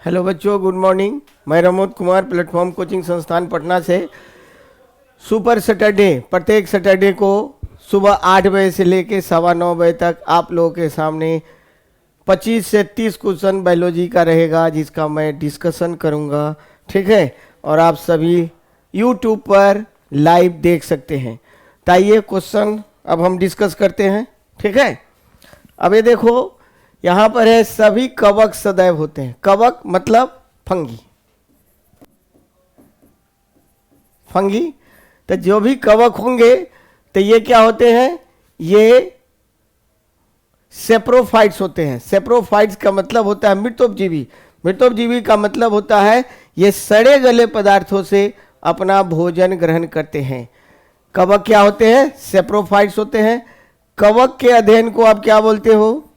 Hello बच्चों, good morning. मैं रमोद Kumar platform coaching संस्थान पटना से सुपर सैटरडे प्रत्येक सैटरडे को सुबह 8 बजे से लेकर 9:15 बजे तक आप लोगों के सामने 25 से 30 क्वेश्चन बायोलॉजी का रहेगा, जिसका मैं डिस्कशन करूंगा। ठीक है, और आप सभी यूट्यूब पर लाइव देख सकते हैं। तो आइए क्वेश्चन अब हम डिस्कस करते हैं। ठीक है, अब ये देखो यहाँ पर है, सभी कवक सदैव होते हैं। कवक मतलब फंगी। फंगी तो जो भी कवक होंगे तो ये क्या होते हैं, ये सेप्रोफाइट्स होते हैं। सेप्रोफाइट्स का मतलब होता है मृतोपजीवी। मृतोपजीवी का मतलब होता है ये सड़े गले पदार्थों से अपना भोजन ग्रहण करते हैं। कवक क्या होते हैं, सेप्रोफाइट्स होते हैं। कवक के अध्ययन को आप क्या बोलते हो,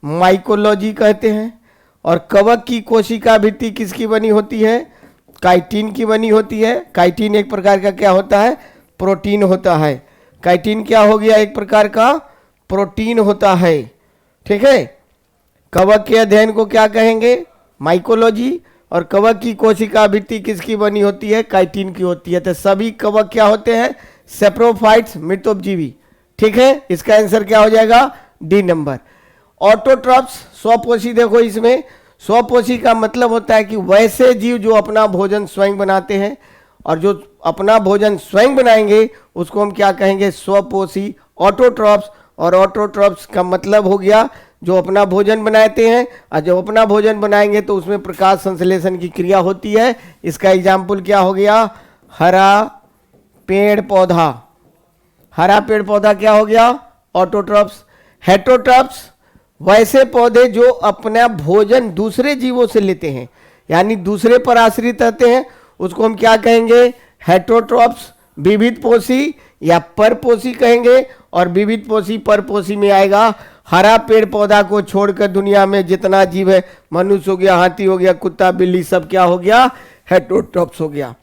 माइकोलॉजी कहते हैं। और कवक की कोशिका भित्ति किसकी बनी होती है, काइटिन की बनी होती है। काइटिन एक प्रकार का क्या होता है, प्रोटीन होता है। काइटिन क्या हो गया, एक प्रकार का प्रोटीन होता है। ठीक है, कवक के अध्ययन को क्या कहेंगे, माइकोलॉजी। और कवक की कोशिका भित्ति किसकी बनी होती है, काइटिन की होती है। तो सभी कवक क्या होते हैं, सेप्रोफाइट्स, मृतोपजीवी। ठीक है, इसका आंसर क्या हो जाएगा, डी नंबर। ऑटोट्रॉप्स स्वपोषी। देखो इसमें स्वपोषी का मतलब होता है कि वैसे जीव जो अपना भोजन स्वयं बनाते हैं, और जो अपना भोजन स्वयं बनाएंगे उसको हम क्या कहेंगे, स्वपोषी, ऑटोट्रॉप्स। और ऑटोट्रॉप्स का मतलब हो गया जो अपना भोजन बनाते हैं, और जब अपना भोजन बनाएंगे तो उसमें प्रकाश संश्लेषण की क्रिया होती है। इसका एग्जाम्पल क्या हो गया, हरा पेड़ पौधा। हरा पेड़ पौधा क्या हो गया, ऑटोट्रॉप्स। हेटरोट्रॉप्स वैसे पौधे जो अपना भोजन दूसरे जीवों से लेते हैं, यानी दूसरे पर आश्रित रहते हैं, उसको हम क्या कहेंगे, हेटरोट्रॉप्स। विविध पोषी या परपोषी कहेंगे। और विविध पोषी परपोषी में आएगा हरा पेड़ पौधा को छोड़कर दुनिया में जितना जीव है, मनुष्य हो गया, हाथी हो गया, कुत्ता बिल्ली, सब क्या हो गया, हेटरोट्रॉप्स हो गया।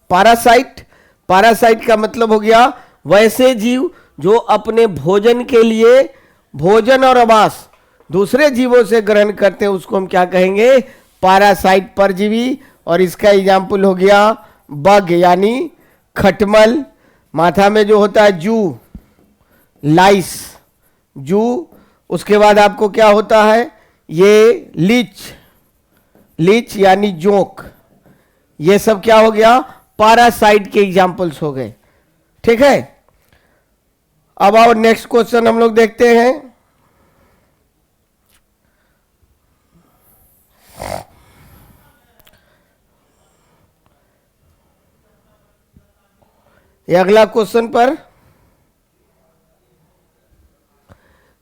पैरासाइट। पैरासाइट का मतलब हो गया वैसे जीव जो अपने भोजन के लिए भोजन और आवास दूसरे जीवों से ग्रहण करते हैं, उसको हम क्या कहेंगे, पैरासाइट, परजीवी। और इसका एग्जाम्पल हो गया बग यानी खटमल। माथा में जो होता है जू, लाइस, जू। उसके बाद आपको क्या होता है, ये लीच, लीच यानी जोंक। ये सब क्या हो गया, पैरासाइट के एग्जाम्पल्स हो गए। ठीक है, अब और नेक्स्ट क्वेश्चन हम लोग देखते हैं। ये अगला क्वेश्चन पर,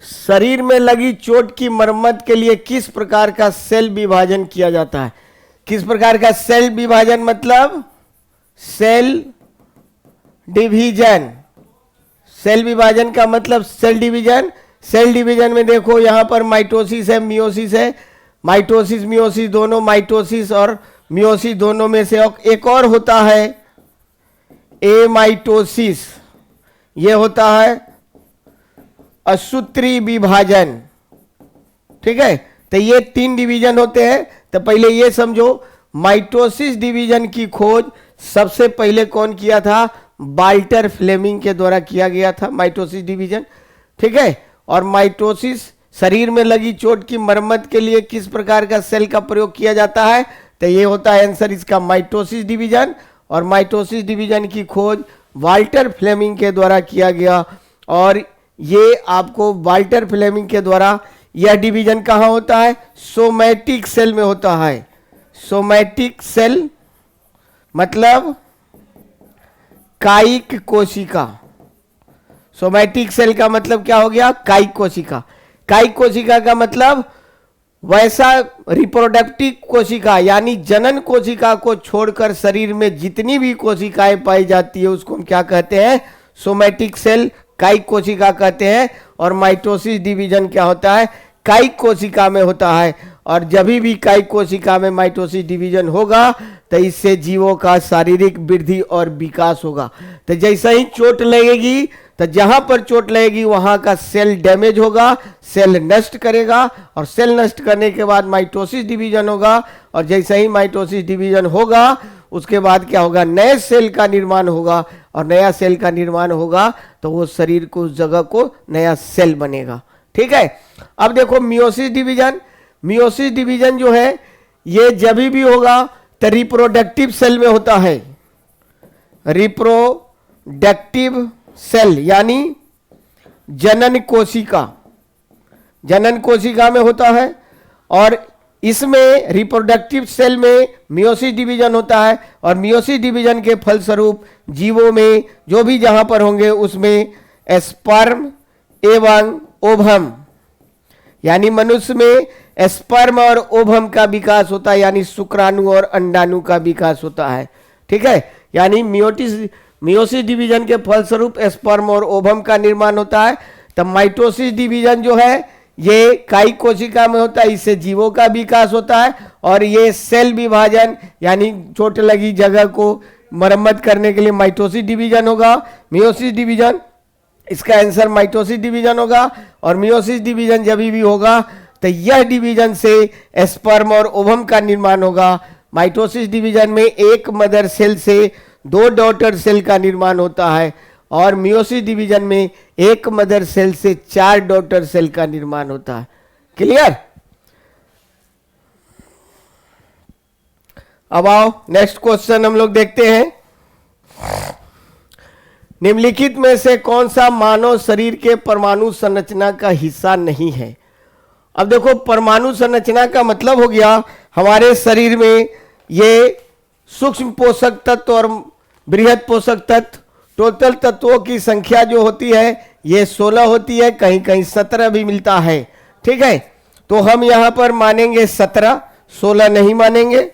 शरीर में लगी चोट की मरम्मत के लिए किस प्रकार का सेल विभाजन किया जाता है। किस प्रकार का सेल विभाजन, मतलब सेल डिवीजन। सेल विभाजन का मतलब सेल डिवीजन। सेल डिवीजन में देखो यहाँ पर माइटोसिस है, मियोसिस है। माइटोसिस मियोसिस दोनों, माइटोसिस और मियोसिस दोनों में से एक और होता है एमाइटोसिस। ये होता है असूत्री विभाजन। ठीक है, तो ये 3 डिवीजन होते हैं। तो पहले ये समझो, माइटोसिस डिवीजन की खोज सबसे पहले कौन किया था, वाल्टर फ्लेमिंग के द्वारा किया गया था, माइटोसिस डिवीजन। ठीक है, और माइटोसिस, शरीर में लगी चोट की मरम्मत के लिए किस प्रकार का सेल का प्रयोग किया जाता है, तो ये होता है आंसर इसका माइटोसिस डिवीजन। और माइटोसिस डिवीजन की खोज वाल्टर फ्लेमिंग के द्वारा किया गया। और ये आपको वाल्टर फ्लेमिंग के द्वारा, यह डिवीजन कहाँ होता है, सोमैटिक सेल में होता है। सोमैटिक सेल मतलब कायिक कोशिका। सोमैटिक सेल का मतलब क्या हो गया, कायिक कोशिका। कायिक कोशिका का मतलब वैसा रिप्रोडक्टिव कोशिका यानी जनन कोशिका को छोड़कर शरीर में जितनी भी कोशिकाएं पाई जाती है उसको हम क्या कहते हैं, सोमैटिक सेल, कायिक कोशिका कहते हैं। और माइटोसिस डिवीजन क्या होता है, कायिक कोशिका में होता है। और जब भी कायिक कोशिका में माइटोसिस डिवीजन होगा तो इससे जीवों का शारीरिक वृद्धि और विकास होगा। तो जैसा ही चोट लगेगी तो जहां पर चोट लगेगी वहां का सेल डैमेज होगा, सेल नष्ट करेगा, और सेल नष्ट करने के बाद माइटोसिस डिवीजन होगा, और जैसे ही माइटोसिस डिवीजन होगा उसके बाद क्या होगा, नए सेल का निर्माण होगा, और नया सेल का निर्माण होगा तो वो शरीर को उस जगह को नया सेल बनेगा। ठीक है। अब देखो मियोसिस डिवीजन, मियोसिस डिवीजन जो है ये जब भी होगा तो रिप्रोडक्टिव सेल में होता है, रिप्रोडक्टिव सेल यानी जनन कोशिका, जनन कोशिका में होता है, और इसमें रिप्रोडक्टिव सेल में मियोसिस डिवीजन होता है, और मियोसिस डिवीजन के फलस्वरूप जीवों में जो भी जहां पर होंगे उसमें स्पर्म एवं ओवम, यानी मनुष्य में स्पर्म और ओवम का विकास होता है, यानी शुक्राणु और अंडाणु का विकास होता है। ठीक है। यानी मियोसिस डिवीजन के फलस्वरूप स्पर्म और ओवम का निर्माण होता है। तब माइटोसिस डिवीजन जो है ये कायी कोशिका में होता है, इससे जीवों का विकास होता है, और ये सेल विभाजन यानी चोट लगी जगह को मरम्मत करने के लिए माइटोसिस डिवीजन होगा। मियोसिस डिवीजन, इसका आंसर माइटोसिस डिवीजन होगा, और मियोसिस डिवीजन जब भी होगा तो यह डिवीजन से स्पर्म और ओवम का निर्माण होगा। माइटोसिस डिवीजन में एक मदर सेल से 2 डॉटर सेल का निर्माण होता है, और मियोसिस डिवीजन में एक मदर सेल से 4 डॉटर सेल का निर्माण होता है। क्लियर। अब आओ नेक्स्ट क्वेश्चन हम लोग देखते हैं। निम्नलिखित में से कौन सा मानव शरीर के परमाणु संरचना का हिस्सा नहीं है। अब देखो परमाणु संरचना का मतलब हो गया हमारे शरीर में ये सूक्ष्म पोषक तत्व और बृहद पोषक तत्व, टोटल तत्वों की संख्या जो होती है ये 16 होती है, कहीं कहीं 17 भी मिलता है। ठीक है। तो हम यहां पर मानेंगे 17, 16 नहीं मानेंगे।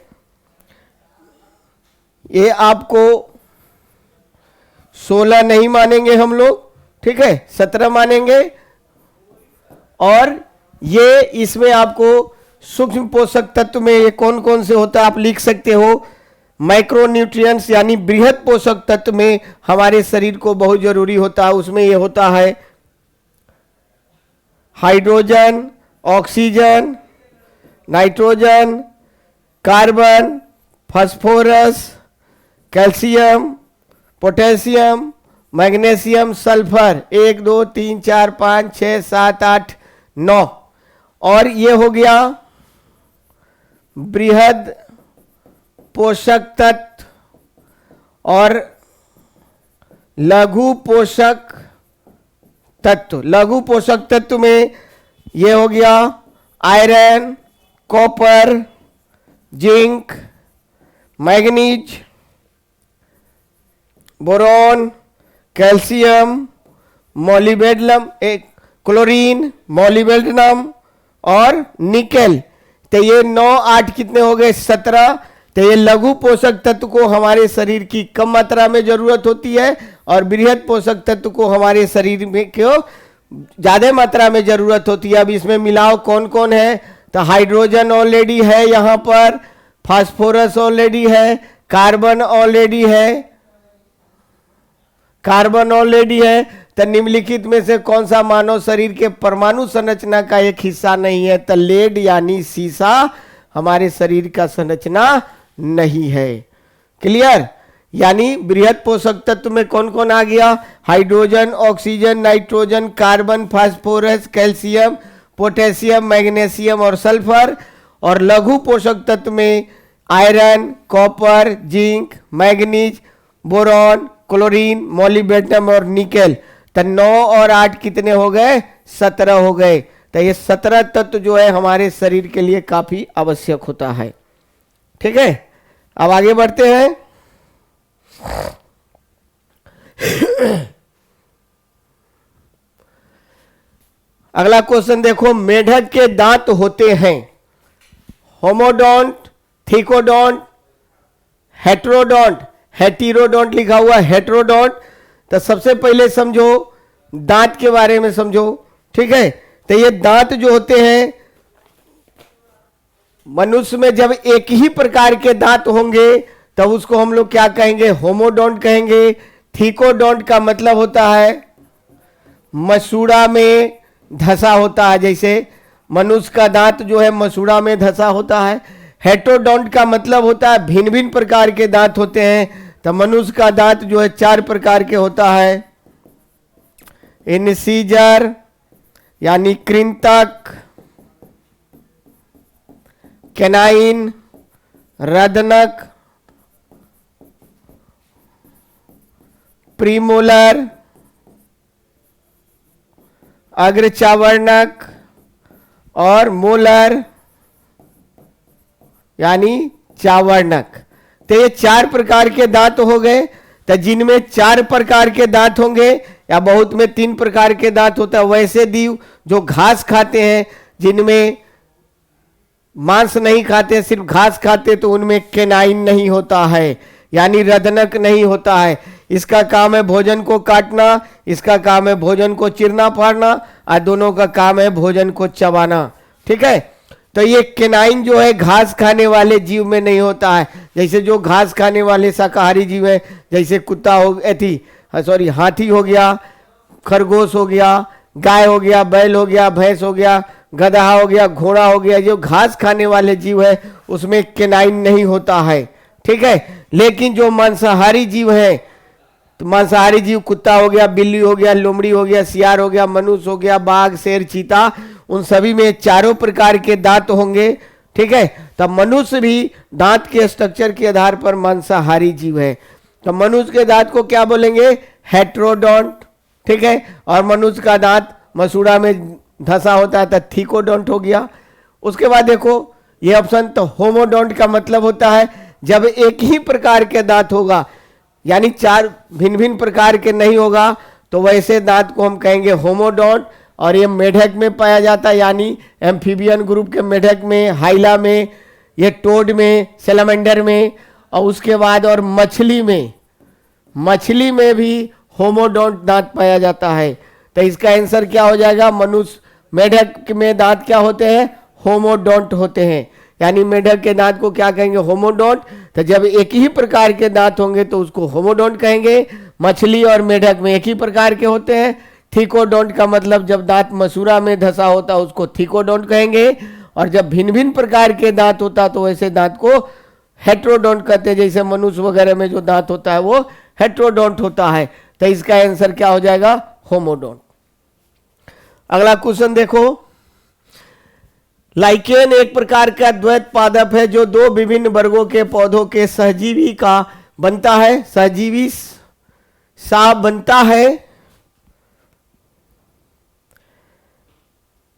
ये आपको 16 नहीं मानेंगे हम लोग। ठीक है। 17 मानेंगे, और ये इसमें आपको सूक्ष्म पोषक तत्व में ये कौन कौन से होता है आप लिख सकते हो। माइक्रोन्यूट्रिएंट्स यानी बृहद पोषक तत्व में हमारे शरीर को बहुत जरूरी होता है, उसमें ये होता है hydrogen, oxygen, nitrogen, carbon, phosphorus, calcium, potassium, magnesium, sulphur, 1 2 3 4 5 6 7 8 9, और ये हो गया बृहद पोषक तत्व, और लघु पोषक तत्व। लघु पोषक तत्व में ये हो गया iron, copper, zinc, manganese, boron, calcium, molybdenum, chlorine, molybdenum और निकेल। तो ये 9 8 कितने हो गए 17। तो ये लघु पोषक तत्व को हमारे शरीर की कम मात्रा में जरूरत होती है, और बृहद पोषक तत्व को हमारे शरीर में क्यों ज्यादा मात्रा में जरूरत होती है। अब इसमें मिलाव कौन कौन है, तो हाइड्रोजन ऑलरेडी है, यहाँ पर फास्फोरस ऑलरेडी है, कार्बन ऑलरेडी है, कार्बन ऑलरेडी है। तो निम्नलिखित में से कौन सा मानव शरीर के परमाणु संरचना का एक हिस्सा नहीं है, तो लेड यानी सीसा हमारे शरीर का संरचना नहीं है। क्लियर। यानी बृहद पोषक तत्व में कौन कौन आ गया, hydrogen, oxygen, nitrogen, carbon, phosphorus, calcium, potassium, magnesium और सल्फर। और लघु पोषक तत्व में iron, copper, zinc, manganese, boron, chlorine, molybdenum और निकेल। तो 9 और 8 कितने हो गए 17 हो गए। तो ये 17 तत्व जो है हमारे शरीर के लिए काफी आवश्यक होता है। ठीक है। अब आगे बढ़ते हैं। अगला क्वेश्चन देखो, मेढक के दांत होते हैं होमोडोंट, थिकोडोंट, हेटेरोडोंट, हेटेरोडोंट लिखा हुआ हेटेरोडोंट। तो सबसे पहले समझो दांत के बारे में समझो। ठीक है। तो ये दांत जो होते हैं मनुष्य में जब एक ही प्रकार के दांत होंगे तब उसको हम लोग क्या कहेंगे? होमोडोंट कहेंगे। थीकोडोंट का मतलब होता है मसूड़ा में धसा होता है, जैसे मनुष्य का दांत जो है मसूड़ा में धसा होता है। हेटेरोडोंट का मतलब होता है भिन्न भिन्न प्रकार के दांत होते हैं, तो मनुष्य का दांत जो है 4 प्रकार के होता है। इनसीजर यानी कृंतक, कैनाइन, रदनक, प्रीमोलर, अग्रचावर्णक और मोलर यानी चावर्णक। तो ये 4 प्रकार के दांत हो गए। तो जिनमें 4 प्रकार के दांत होंगे या बहुत में 3 प्रकार के दांत होता है, वैसे जीव जो घास खाते हैं, जिनमें मांस नहीं खाते सिर्फ घास खाते, तो उनमें केनाइन नहीं होता है यानी रदनक नहीं होता है। इसका काम है भोजन को काटना, इसका काम है भोजन को चीरना फाड़ना, और दोनों का काम है भोजन को चबाना। ठीक है, तो ये केनाइन जो है घास खाने वाले जीव में नहीं होता है। जैसे जो घास खाने वाले शाकाहारी जीव है, जैसे कुत्ता हो हाथी हो गया, खरगोश हो गया, गाय हो गया, बैल हो गया, भैंस हो गया, गधा हो गया, घोड़ा हो गया, जो घास खाने वाले जीव है उसमें केनाइन नहीं होता है। ठीक है, लेकिन जो मांसाहारी जीव है, तो मांसाहारी जीव कुत्ता हो गया, बिल्ली हो गया, लोमड़ी हो गया, सियार हो गया, मनुष्य हो गया, बाघ, शेर, चीता, उन सभी में 4 प्रकार के दांत होंगे। ठीक है, तब मनुष्य भी दांत के स्ट्रक्चर के आधार पर मांसाहारी जीव है। तो मनुष्य के दांत को क्या बोलेंगे? हेटेरोडोंट। ठीक है, और मनुष्य का दांत मसूड़ा में धसा होता है तो थीकोडोंट हो गया। उसके बाद देखो ये ऑप्शन, तो होमोडोंट का मतलब होता है जब एक ही प्रकार के दांत होगा, यानी 4 भिन्न भिन्न प्रकार के नहीं होगा, तो वैसे दांत को हम कहेंगे होमोडोंट। और ये मेढक में पाया जाता है, यानी एम्फीबियन ग्रुप के मेढक में, हाइला में, ये टोड में, सेलामेंडर में, और उसके बाद और मछली में भी होमोडोंट दांत पाया जाता है। तो इसका आंसर क्या हो जाएगा? मनुष्य मेढक में दांत क्या होते हैं? होमोडोंट होते हैं, यानी मेढक के दांत को क्या कहेंगे? होमोडोंट। तो जब एक ही प्रकार के दांत होंगे तो उसको होमोडोंट कहेंगे। मछली और मेढक में एक ही प्रकार के होते हैं। थीकोडोंट का मतलब जब दांत मसूड़ा में धसा होता है उसको थीकोडोंट कहेंगे, और जब भिन्न भिन्न प्रकार के दांत होता तो वैसे दांत को हेटेरोडोंट कहते हैं। जैसे मनुष्य वगैरह में जो दांत होता है वो हेटेरोडोंट होता है। तो इसका आंसर क्या हो जाएगा? होमोडोंट। अगला क्वेश्चन देखो, लाइकेन एक प्रकार का द्वैत पादप है जो 2 विभिन्न वर्गों के पौधों के सहजीवी का बनता है। सहजीवी सा बनता है,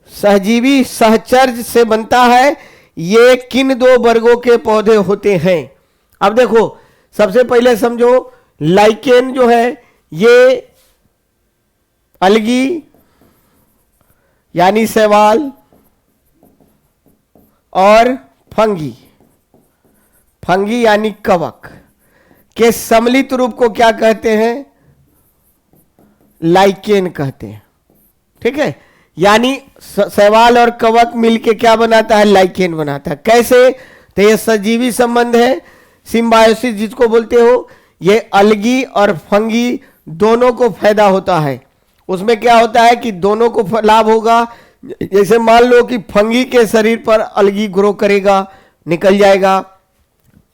सहजीवी सहचर्य से बनता है। ये किन 2 वर्गों के पौधे होते हैं? अब देखो सबसे पहले समझो, लाइकेन जो है ये अलगी यानी शैवाल और फंगी यानी कवक के सम्मिलित रूप को क्या कहते हैं? लाइकेन कहते हैं। ठीक है, यानी शैवाल और कवक मिलके क्या बनाता है? लाइकेन बनाता है। कैसे? तो ये सजीवी संबंध है, सिम्बायोसिस जिसको बोलते हो। ये अलगी और फंगी दोनों को फायदा होता है। उसमें क्या होता है कि दोनों को लाभ होगा। जैसे मान लो कि फंगी के शरीर पर अलगी ग्रो करेगा, निकल जाएगा।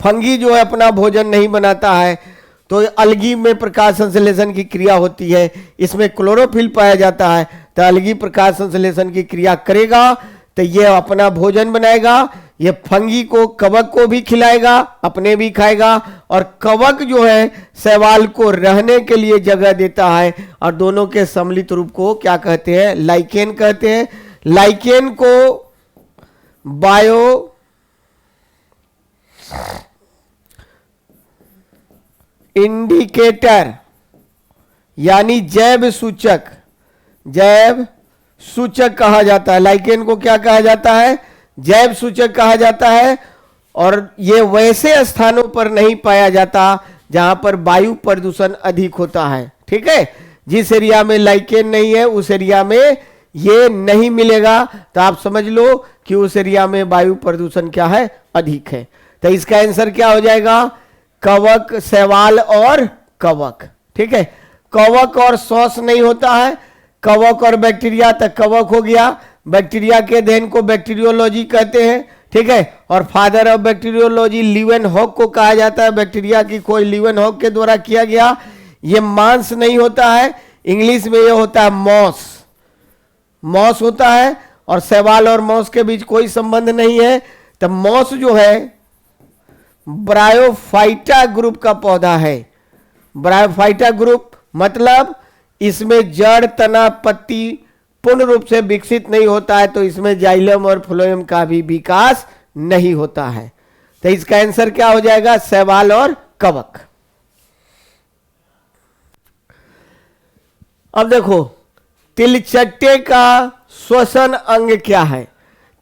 फंगी जो है अपना भोजन नहीं बनाता है, तो अलगी में प्रकाश संश्लेषण की क्रिया होती है, इसमें क्लोरोफिल पाया जाता है। तो अलगी प्रकाश संश्लेषण की क्रिया करेगा तो ये अपना भोजन बनाएगा। ये फंगी को, कवक को भी खिलाएगा, अपने भी खाएगा, और कवक जो है शैवाल को रहने के लिए जगह देता है। और दोनों के सम्मिलित रूप को क्या कहते हैं? लाइकेन कहते हैं। लाइकेन को बायो इंडिकेटर यानी जैव सूचक कहा जाता है। लाइकेन को क्या कहा जाता है? जैव सूचक कहा जाता है। और ये वैसे स्थानों पर नहीं पाया जाता जहां पर वायु प्रदूषण अधिक होता है। ठीक है, जिस एरिया में लाइकेन नहीं है उस एरिया में ये नहीं मिलेगा तो आप समझ लो कि उस एरिया में वायु प्रदूषण क्या है, अधिक है। तो इसका आंसर क्या हो जाएगा, कवक, शैवाल और कवक। ठीक है, कवक और श्वास नहीं होता है, कवक और बैक्टीरिया, तक कवक हो गया। बैक्टीरिया के अध्ययन को बैक्टीरियोलॉजी कहते हैं। ठीक है, और फादर ऑफ बैक्टीरियोलॉजी लीवेनहॉक को कहा जाता है। बैक्टीरिया की खोज लीवेनहॉक के द्वारा किया गया। ये मांस नहीं होता है, इंग्लिश में ये होता है मॉस, मॉस होता है। और शैवाल और मॉस के बीच कोई संबंध नहीं है। तो मॉस जो है ब्रायोफाइटा ग्रुप का पौधा है। ब्रायोफाइटा ग्रुप मतलब इसमें जड़, तना, पत्ती पूर्ण रूप से विकसित नहीं होता है, तो इसमें जाइलम और फ्लोएम का भी विकास नहीं होता है। तो इसका आंसर क्या हो जाएगा, शैवाल और कवक। अब देखो तिलचट्टे का श्वसन अंग क्या है।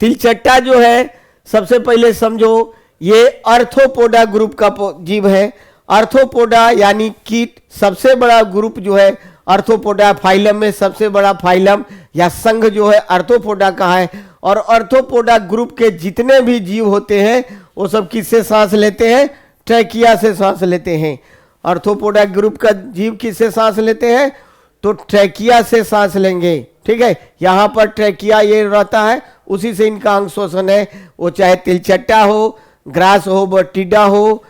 तिलचट्टा जो है, सबसे पहले समझो ये अर्थोपोडा ग्रुप का जीव है। अर्थोपोडा यानी कीट, सबसे बड़ा ग्रुप जो है अर्थोपोडा, फाइलम में सबसे बड़ा फाइलम या संघ जो है अर्थोपोडा का है। और अर्थोपोडा ग्रुप के जितने भी जीव होते हैं वो सब किससे सांस लेते हैं, ट्रैकिया से सांस लेते हैं। अर्थोपोडा ग्रुप का जीव किससे सांस लेते हैं, तो ट्रैकिया से सांस लेंगे। ठीक है, यहाँ पर ट्रैकिया ये रहता है, उसी से इनका अंग श्वसन है। वो चाहे तिलचट्टा हो, ग्रास हो, बटीडा हो,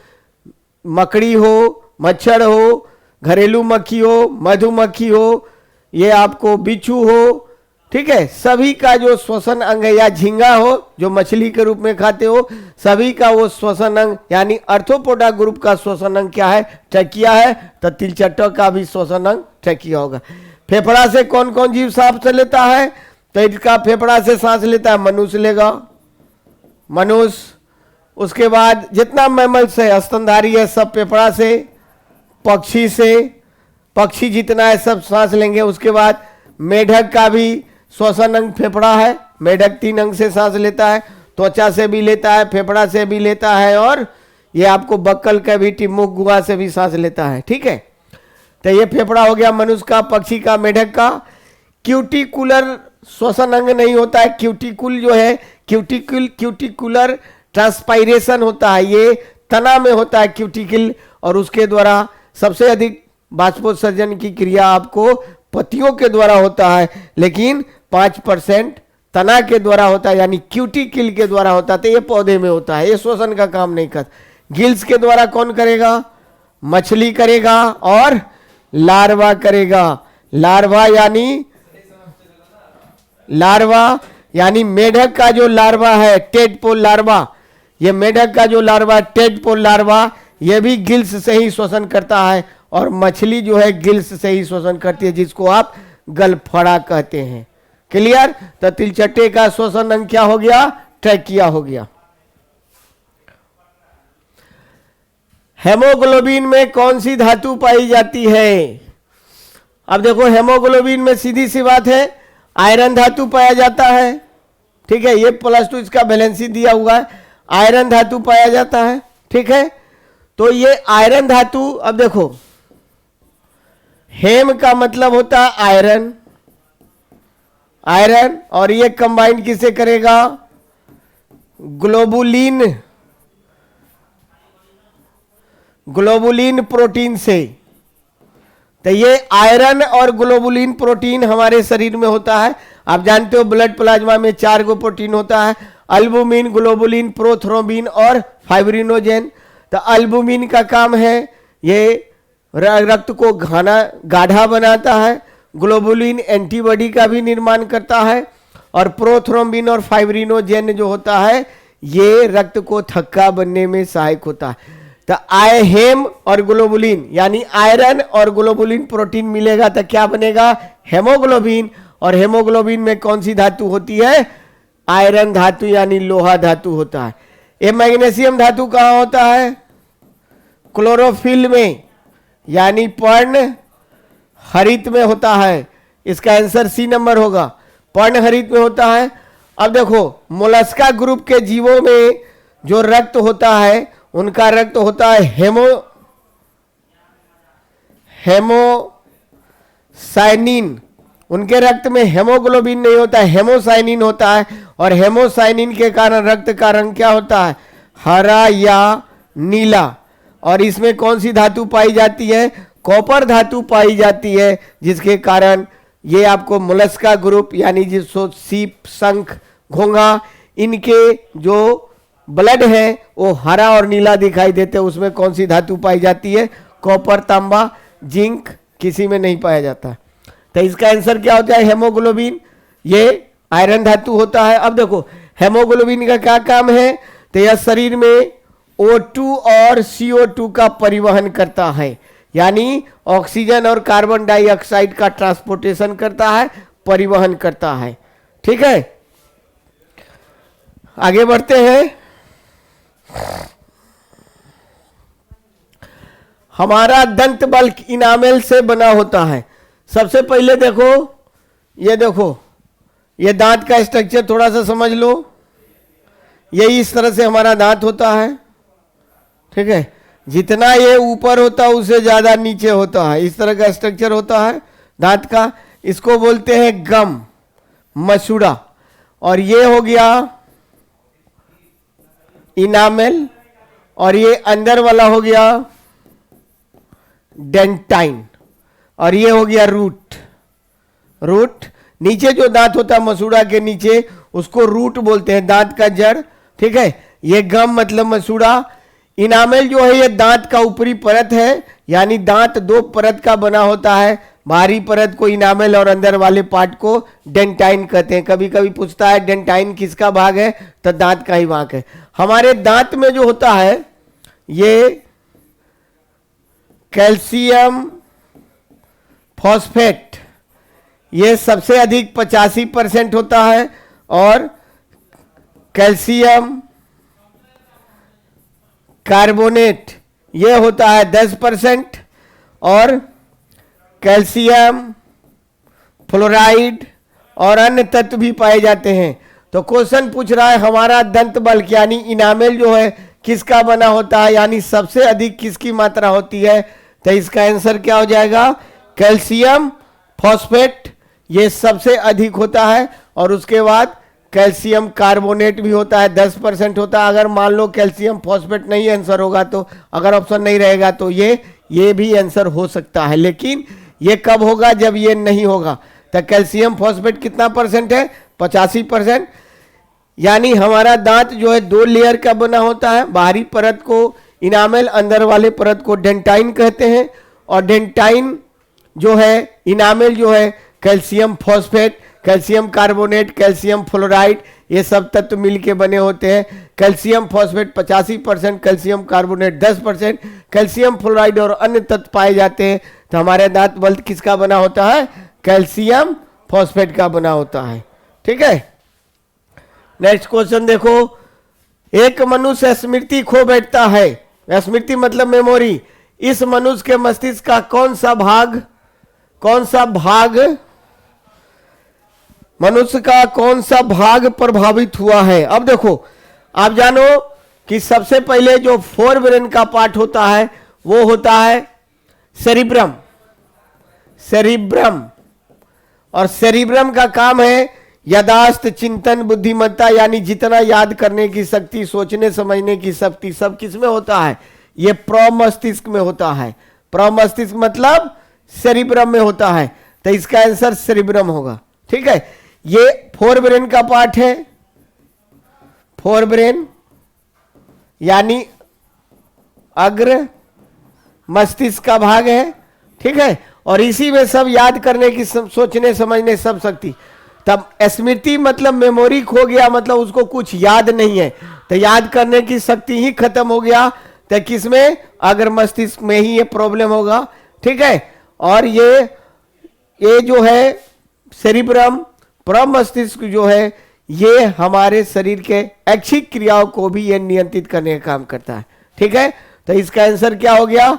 मकड़ी हो, मच्छर हो, घरेलू मक्खी हो, मधुमक्खी हो, ये आपको बिच्छू हो। ठीक है, सभी का जो श्वसन अंग है, या झींगा हो जो मछली के रूप में खाते हो, सभी का वो श्वसन अंग यानी अर्थोपोडा ग्रुप का श्वसन अंग क्या है, ट्रैकिया है। तो तिलचट्टा का भी श्वसन अंग ट्रैकिया होगा। फेफड़ा से कौन कौन जीव सांस लेता है, तो इसका फेफड़ा से सांस लेता है मनुष्य लेगा, मनुष्य। उसके बाद जितना मैमल्स है, स्तनधारी है, सब फेफड़ा से। पक्षी से, पक्षी जितना है सब सांस लेंगे। उसके बाद मेढक का भी श्वसन अंग फेफड़ा है। मेढक 3 अंग से सांस लेता है, त्वचा से भी लेता है, फेफड़ा से भी लेता है, और ये आपको बक्कल का भी, टिमुक, गुहा से भी सांस लेता है। ठीक है, तो ये फेफड़ा हो गया मनुष्य का, पक्षी का, मेढक का। क्यूटिकुलर श्वसन अंग नहीं होता है। क्यूटिकुल जो है, क्यूटिकुलर ट्रांसपायरेशन होता है, ये तना में होता है क्यूटिकल, और उसके द्वारा सबसे अधिक बाष्पोत्सर्जन की क्रिया आपको पत्तियों के द्वारा होता है, लेकिन 5% तना के द्वारा होता है, यानी क्यूटिकल के द्वारा होता है। तो ये पौधे में होता है, ये श्वसन का काम नहीं करता। गिल्स के द्वारा कौन करेगा, मछली करेगा और लार्वा करेगा। लार्वा यानी मेढक का जो लार्वा है, टेडपोल लार्वा, ये मेढक का जो लार्वा, टेडपोल लार्वा, ये भी गिल्स से ही श्वसन करता है। और मछली जो है गिल्स से ही श्वसन करती है, जिसको आप गलफड़ा कहते हैं। क्लियर। तो तिलचट्टे का श्वसन अंग क्या हो गया, ट्रैकिया हो गया। हेमोग्लोबिन में कौन सी धातु पाई जाती है। अब देखो हेमोग्लोबिन में सीधी सी बात है, आयरन धातु पाया जाता है। ठीक है, ये +2 इसका बैलेंसी दिया हुआ है, आयरन धातु पाया जाता है। ठीक है, तो ये आयरन धातु, अब देखो हेम का मतलब होता है आयरन, आयरन, और ये कंबाइंड किससे करेगा, ग्लोबुलिन, ग्लोबुलिन प्रोटीन से। तो ये आयरन और ग्लोबुलिन प्रोटीन हमारे शरीर में होता है। आप जानते हो ब्लड प्लाज्मा में 4 गो प्रोटीन होता है, अल्बुमिन, ग्लोबुलिन, प्रोथ्रोम्बिन और फाइब्रिनोजेन। तो अल्बुमिन का काम है ये रक्त को गाढ़ा बनाता है, ग्लोबुलिन एंटीबॉडी का भी निर्माण करता है, और प्रोथ्रोम्बिन और फाइब्रिनोजेन जो होता है ये रक्त को थक्का बनने में सहायक होता है। तो हेम और ग्लोबुलिन यानी आयरन और ग्लोबुलिन प्रोटीन मिलेगा तो क्या बनेगा, हेमोग्लोबिन। और हेमोग्लोबिन में कौन सी धातु होती है, आयरन धातु यानी लोहा धातु होता है। ये मैग्नीशियम धातु कहाँ होता है, क्लोरोफिल में यानी पर्ण हरित में होता है। इसका आंसर सी नंबर होगा, पर्ण हरित में होता है। अब देखो मोलस्का ग्रुप के जीवों में जो रक्त होता है उनका रक्त होता है हेमोसाइनिन उनके रक्त में हेमोग्लोबिन नहीं होता है, हेमोसाइनिन होता है। और हेमोसाइनिन के कारण रक्त का रंग क्या होता है? हरा या नीला। और इसमें कौन सी धातु पाई जाती है? कॉपर धातु पाई जाती है, जिसके कारण ये आपको मोलस्का ग्रुप यानी जिसको सीप, शंख, घोंघा, इनके जो ब्लड है वो हरा और नीला दिखाई देते हैं। उसमें कौन सी धातु पाई जाती है? कॉपर, तांबा, जिंक किसी में नहीं पाया जाता। तो इसका आंसर क्या होता है? हेमोग्लोबिन। ये आयरन धातु होता है। अब देखो हेमोग्लोबिन का क्या काम है? तो यह शरीर में O2 और CO2 का परिवहन करता है, यानी ऑक्सीजन और कार्बन डाइऑक्साइड का ट्रांसपोर्टेशन करता है, परिवहन करता है। ठीक है, आगे बढ़ते हैं। हमारा दंत बल्क इनामेल से बना होता है। सबसे पहले देखो, ये दांत का स्ट्रक्चर थोड़ा सा समझ लो। ये इस तरह से हमारा दांत होता है। ठीक है, जितना ये ऊपर होता है उससे ज्यादा नीचे होता है। इस तरह का स्ट्रक्चर होता है दांत का। इसको बोलते हैं गम, मसूड़ा। और ये हो गया इनामेल, और ये अंदर वाला हो गया डेंटाइन, और ये हो गया रूट। नीचे जो दांत होता है मसूड़ा के नीचे, उसको रूट बोलते हैं, दांत का जड़। ठीक है, ये गम मतलब मसूड़ा। इनामेल जो है ये दांत का ऊपरी परत है, यानी दांत दो परत का बना होता है। बाहरी परत को इनामेल और अंदर वाले पार्ट को डेंटाइन कहते हैं। कभी कभी पूछता है डेंटाइन किसका भाग है, तो दांत का ही भाग है। हमारे दांत में जो होता है ये कैल्शियम फॉस्फेट, ये सबसे अधिक 85% होता है, और कैल्शियम कार्बोनेट ये होता है 10%, और कैल्शियम फ्लोराइड और अन्य तत्व भी पाए जाते हैं। तो क्वेश्चन पूछ रहा है हमारा दंत बल्क यानी इनामेल जो है किसका बना होता है, यानी सबसे अधिक किसकी मात्रा होती है? तो इसका आंसर क्या हो जाएगा? कैल्शियम फॉस्फेट, ये सबसे अधिक होता है। और उसके बाद कैल्शियम कार्बोनेट भी होता है, 10% होता है। अगर मान लो कैल्शियम फॉस्फेट नहीं आंसर होगा, तो अगर ऑप्शन नहीं रहेगा तो ये भी आंसर हो सकता है। लेकिन ये कब होगा? जब ये नहीं होगा। तो कैल्शियम फॉस्फेट कितना परसेंट है? 85%। यानी हमारा दांत जो है दो लेयर का बना होता है। बाहरी परत को इनामेल, अंदर वाले परत को डेंटाइन कहते हैं। और डेंटाइन जो है, इनामेल जो है calcium phosphate, calcium carbonate, calcium fluoride, ये सब तत्व मिलके बने होते हैं। Calcium phosphate 85%, calcium carbonate 10%, calcium fluoride और अन्य तत्व पाए जाते हैं। तो हमारे दांत बल्क किसका बना होता है? कैल्शियम फॉस्फेट का बना होता है। ठीक है, नेक्स्ट क्वेश्चन देखो। एक मनुष्य स्मृति खो बैठता है, स्मृति मतलब मेमोरी। इस मनुष्य के मस्तिष्क का कौन सा भाग मनुष्य का कौन सा भाग प्रभावित हुआ है? अब देखो, आप जानो कि सबसे पहले जो फोर ब्रेन का पार्ट होता है वो होता है सेरिब्रम। और सेरिब्रम का काम है यादाश्त, चिंतन, बुद्धिमत्ता, यानी जितना याद करने की शक्ति, सोचने समझने की शक्ति, सब किस में होता है? ये प्रमस्तिष्क में होता है। प्रमस्तिष्क मतलब सेरिब्रम में होता है। तो इसका आंसर सेरिब्रम होगा। ठीक है, ये फोर ब्रेन का पार्ट है। फोर ब्रेन यानी अग्र मस्तिष्क का भाग है। ठीक है, और इसी में सब याद करने की, सोचने समझने सब शक्ति। तब स्मृति मतलब मेमोरी खो गया, मतलब उसको कुछ याद नहीं है, तो याद करने की शक्ति ही खत्म हो गया। तो किसमें? अग्र मस्तिष्क में ही ये प्रॉब्लम होगा। ठीक है, और ये जो है सेरिब्रम, प्रमस्तिष्क जो है, ये हमारे शरीर के ऐच्छिक क्रियाओं को भी ये नियंत्रित करने का काम करता है। ठीक है, तो इसका आंसर क्या हो गया?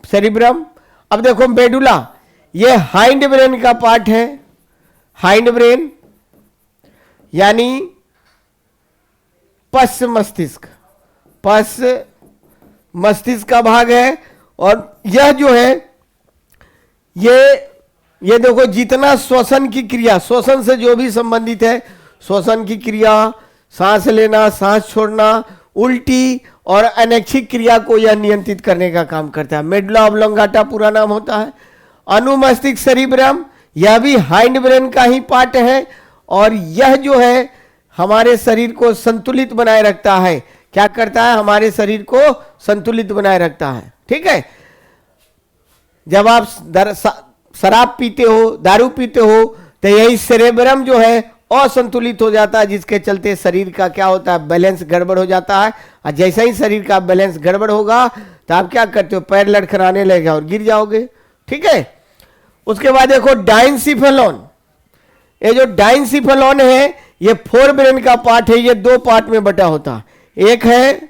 सेरिब्रम। अब देखो मेडुला, ये हाइंड ब्रेन का पार्ट है। हाइंड ब्रेन यानी पश्च मस्तिष्क का भाग है। और यह जो है ये ये देखो जितना श्वसन की क्रिया, श्वसन से जो भी संबंधित है, श्वसन की क्रिया, सांस लेना, सांस छोड़ना, उल्टी और अनैच्छिक क्रिया को यह नियंत्रित करने का काम करता है। मेडुला ऑब्लोंगाटा पूरा नाम होता है। अनुमस्तिष्क सेरिब्रम, यह भी हाइंड ब्रेन का ही पार्ट है और यह जो है हमारे शरीर को संतुलित बनाए रखता है। क्या करता है? हमारे शरीर को संतुलित बनाए रखता है। ठीक है, जब आप शराब पीते हो, दारू पीते हो, तो यही सेरेब्रम जो है असंतुलित हो जाता है, जिसके चलते शरीर का क्या होता है? बैलेंस गड़बड़ हो जाता है। और जैसे ही शरीर का बैलेंस गड़बड़ होगा तो आप क्या करते हो? पैर लड़खड़ाने लगेगा और गिर जाओगे। ठीक है, उसके बाद देखो डाइनसिफेलॉन। ये जो डाइनसिफेलॉन है ये फोर ब्रेन का पार्ट है। ये दो पार्ट में बटा होता है, एक है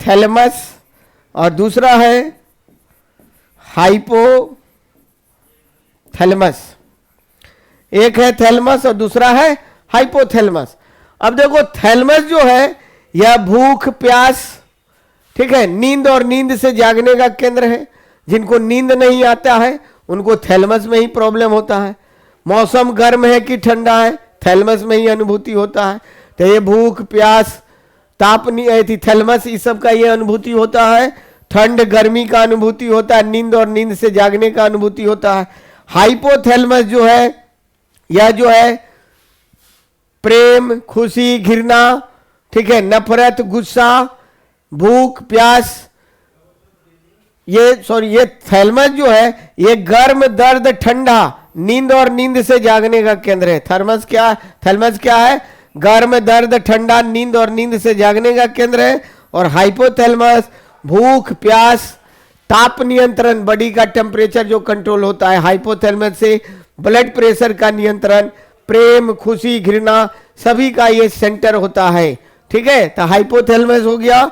थैलेमस और दूसरा है हाइपोथैलेमस। एक है थैलेमस और दूसरा है हाइपोथैलेमस। अब देखो थैलेमस जो है यह भूख प्यास, ठीक है, नींद और नींद से जागने का केंद्र है। जिनको नींद नहीं आता है उनको थैलेमस में ही प्रॉब्लम होता है। मौसम गर्म है कि ठंडा है, थैलेमस में ही अनुभूति होता है। तो ये भूख प्यास ताप थैलेमस इस सब का ये अनुभूति होता है। ठंड गर्मी का अनुभूति होता है, नींद और नींद से जागने का अनुभूति होता है। हाइपोथैलेमस जो है यह जो है प्रेम, खुशी, घृणा, ठीक है, नफरत, गुस्सा, भूख प्यास, ये थैलेमस जो है ये गर्म दर्द ठंडा नींद और नींद से जागने का केंद्र है। थैलेमस क्या है? गर्म दर्द ठंडा नींद और नींद से जागने का केंद्र है। और हाइपोथैलेमस भूख प्यास ताप नियंत्रण, बॉडी का टेम्परेचर जो कंट्रोल होता है। हाइपोथैलेमस से ब्लड प्रेशर का नियंत्रण, प्रेम खुशी घृणा सभी का ये सेंटर होता है। ठीक है, तो हाइपोथैलेमस हो गया,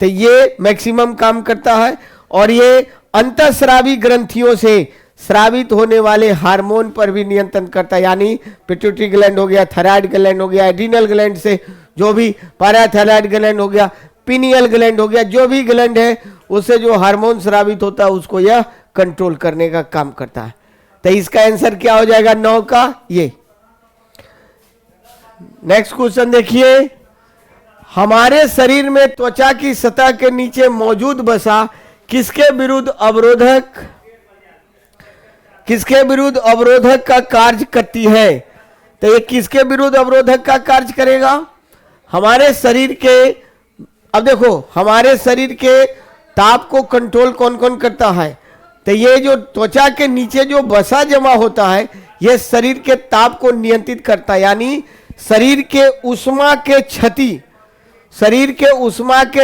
तो ये मैक्सिमम काम करता है। और ये अंतःस्रावी ग्रंथियों से स्रावित होने वाले हार्मोन पर भी नियंत्रण करता है। यानी पिट्यूटरी ग्लैंड हो गया, थायराइड ग्लैंड हो गया, एड्रिनल ग्लैंड से जो भी पैराथायराइड ग्लैंड हो गया, पिनियल ग्लैंड हो गया, जो भी ग्लैंड है उससे जो हार्मोन स्रावित होता है उसको यह कंट्रोल करने का काम करता है। तो इसका आंसर क्या हो जाएगा? 9 का ये। नेक्स्ट क्वेश्चन देखिए, हमारे शरीर में त्वचा की सतह के नीचे मौजूद वसा किसके विरुद्ध अवरोधक का कार्य करती है? तो ये किसके विरुद्ध अवरोधक का कार्य करेगा? हमारे शरीर के, अब देखो हमारे शरीर के ताप को कंट्रोल कौन कौन करता है? तो ये जो त्वचा के नीचे जो वसा जमा होता है ये शरीर के ताप को नियंत्रित करता है। यानी शरीर के उष्मा के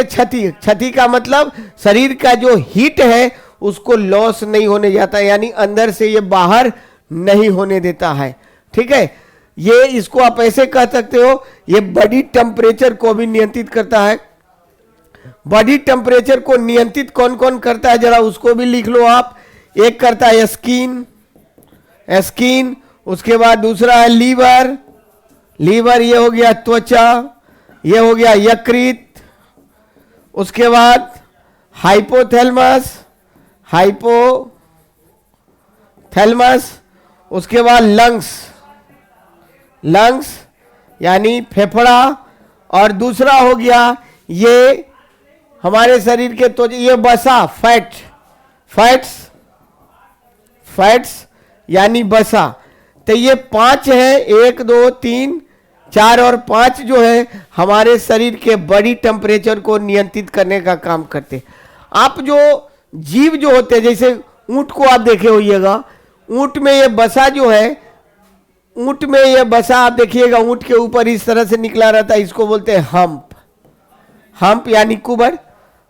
क्षति का मतलब शरीर का जो हीट है उसको लॉस नहीं होने जाता, यानी अंदर से ये बाहर नहीं होने देता है। ठीक है, ये इसको आप ऐसे कह सकते हो, ये बॉडी टेम्परेचर को भी नियंत्रित करता है। बॉडी टेम्परेचर को नियंत्रित कौन कौन करता है जरा उसको भी लिख लो आप। एक करता है स्किन, उसके बाद दूसरा है लीवर, ये हो गया त्वचा, ये हो गया यकृत, उसके बाद हाइपोथैलेमस, उसके बाद लंग्स यानी फेफड़ा, और दूसरा हो गया ये हमारे शरीर के तो ये वसा फैट्स यानी वसा। तो ये 5 है, 1 2 3 4 और 5 जो है हमारे शरीर के बॉडी टेम्परेचर को नियंत्रित करने का काम करते। आप जो जीव जो होते हैं, जैसे ऊंट को आप देखे होइएगा, ऊंट में ये वसा जो है, ऊंट में ये वसा आप देखिएगा ऊंट के ऊपर इस तरह से निकला रहता है, इसको बोलते हैं हम्प यानी कुबर।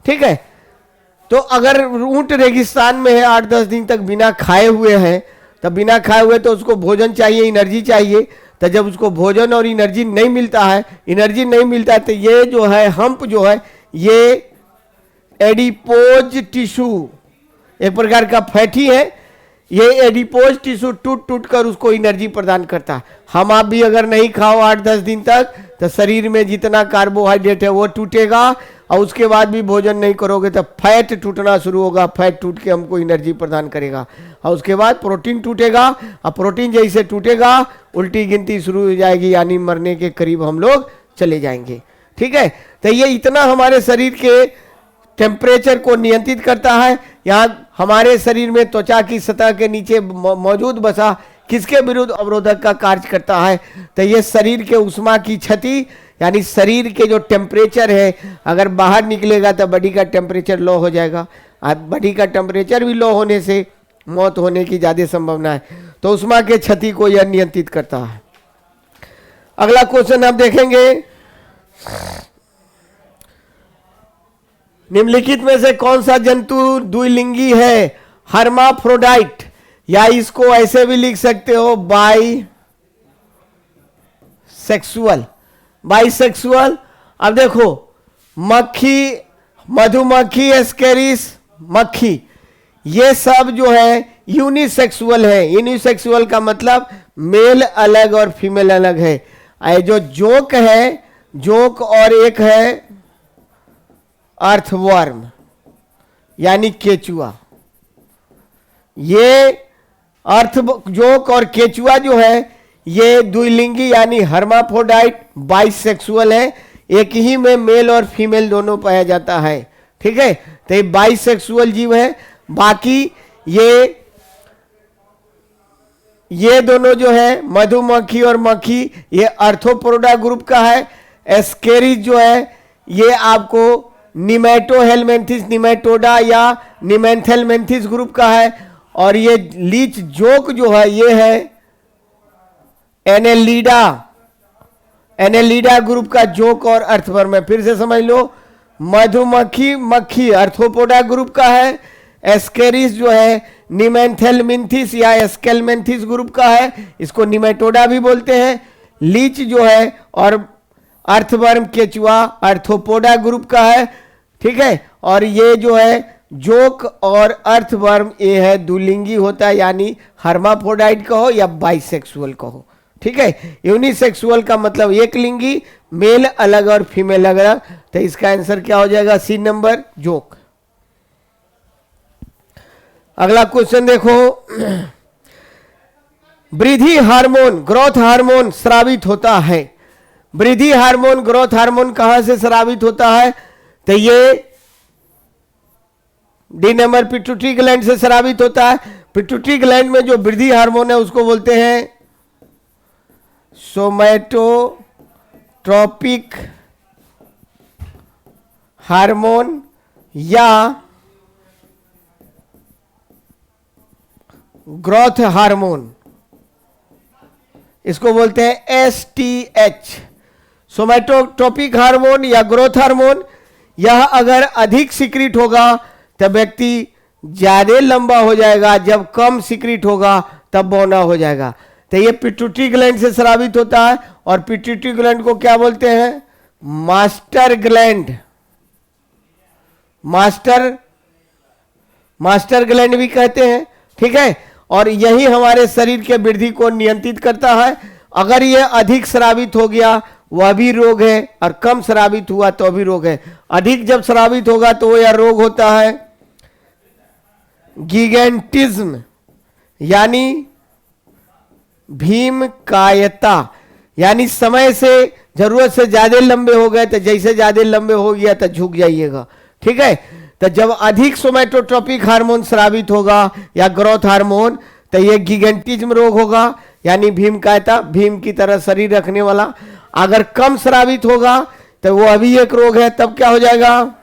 ठीक है, तो अगर ऊंट रेगिस्तान में है 8-10 दिन तक बिना खाए हुए है, तब बिना खाए हुए तो उसको भोजन चाहिए, एनर्जी चाहिए। तो जब उसको भोजन और एनर्जी नहीं मिलता है तो ये जो है हम्प जो है ये एडिपोज टिश्यू एक प्रकार का फैटी है। ये एडिपोज टिश्यू टूट कर उसको एनर्जी प्रदान करता है। हम आप भी अगर नहीं खाओ 8-10 दिन तक तो शरीर में जितना कार्बोहाइड्रेट है वो टूटेगा, और उसके बाद भी भोजन नहीं करोगे तो फैट टूटना शुरू होगा, फैट टूट के हमको एनर्जी प्रदान करेगा, और उसके बाद प्रोटीन टूटेगा, और प्रोटीन जैसे टूटेगा उल्टी गिनती शुरू हो जाएगी, यानी मरने के करीब हम लोग चले जाएंगे। ठीक है, तो ये इतना हमारे शरीर के टेम्परेचर को नियंत्रित करता है। यहाँ हमारे शरीर में त्वचा की सतह के नीचे मौजूद वसा किसके विरुद्ध अवरोधक का कार्य करता है, तो ये शरीर के उष्मा की क्षति, यानी शरीर के जो टेम्परेचर है अगर बाहर निकलेगा तो बॉडी का टेम्परेचर लो हो जाएगा, और बॉडी का टेम्परेचर भी लो होने से मौत होने की ज़्यादा संभावना है, तो उष्मा के क्षति को यह नियंत्रित करता है। अगला क्वेश्चन आप देखेंगे, निम्नलिखित में से कौन सा जंतु द्विलिंगी है? हर्माफ्रोडाइट, या इसको ऐसे भी लिख सकते हो बाई सेक्सुअल, बाइसेक्सुअल। अब देखो मक्खी, मधुमक्खी, एस्केरिस मक्खी, ये सब जो है यूनिसेक्सुअल है। यूनिसेक्सुअल का मतलब मेल अलग और फीमेल अलग है। जो जोक है, जोक, और एक है अर्थवर्म यानी केचुआ। ये अर्थ जोक और केचुआ जो है ये द्विलिंगी यानी हर्माफ्रोडाइट बाइसेक्सुअल है, एक ही में मेल और फीमेल दोनों पाया जाता है। ठीक है, तो ये बाइसेक्सुअल जीव है। बाकी ये दोनों जो है मधुमक्खी और मक्खी, ये अर्थोपोडा ग्रुप का है। एस्केरिस जो है ये आपको निमेटोहेलमेंथिस निमेटोडा या निमेंथेलमेंथिस ग्रुप का है, और ये लीच जोक जो है ये है एनेलिडा, एनेलिडा ग्रुप का जोक और अर्थवर्म है। फिर से समझ लो, मधुमक्खी मक्खी अर्थोपोडा ग्रुप का है, एस्केरिस जो है निमेंथेलमेंथिस या एस्केलमेंथिस ग्रुप का है, इसको निमेटोडा भी बोलते हैं। लीच जो है और अर्थवर्म केचुआ अर्थोपोडा ग्रुप का है। ठीक है, और ये जो है जोक और अर्थवर्म ये है द्विलिंगी होता है, यानी हर्माफ्रोडाइट कहो या बाइसेक्सुअल कहो। ठीक है, यूनिसेक्सुअल का मतलब एक लिंगी, मेल अलग और फीमेल अलग, तो इसका आंसर क्या हो जाएगा? C number, joke. अगला क्वेश्चन देखो, वृद्धि हार्मोन ग्रोथ हार्मोन स्रावित होता है। वृद्धि हार्मोन ग्रोथ हार्मोन कहां से स्रावित होता है? तो ये डी नंबर पिट्यूटरी ग्लैंड से स्रावित होता है। पिट्यूटरी ग्लैंड में जो वृद्धि हार्मोन है उसको बोलते हैं सोमैटोट्रोपिक हार्मोन या ग्रोथ हार्मोन, इसको बोलते हैं STH, सोमैटोट्रोपिक हार्मोन या ग्रोथ हार्मोन। यह अगर अधिक सिक्रीट होगा तब व्यक्ति ज्यादा लंबा हो जाएगा, जब कम सिक्रीट होगा तब बौना हो जाएगा। तो ये पिट्यूटरी ग्लैंड से स्रावित होता है, और पिट्यूटरी ग्लैंड को क्या बोलते हैं? मास्टर ग्लैंड, मास्टर ग्लैंड भी कहते हैं। ठीक है, और यही हमारे शरीर के वृद्धि को नियंत्रित करता है। अगर ये अधिक स्रावित हो गया वह भी रोग है, और कम स्रावित हुआ तो भी रोग है। अधिक जब स्रावित होगा तो यह रोग होता है गिगेंटिज्म यानी भीम कायता, यानी समय से जरूरत से ज्यादा लंबे हो गए तो जैसे ज्यादा लंबे हो गया तो झुक जाइएगा। ठीक है, तो जब अधिक सोमैटोट्रोपिक हार्मोन स्रावित होगा या ग्रोथ हार्मोन तो ये गिगेंटिज्म रोग होगा, यानी भीम कायता, भीम की तरह शरीर रखने वाला। अगर कम स्रावित होगा तो वो अभी एक रोग है, तब क्या हो जाएगा?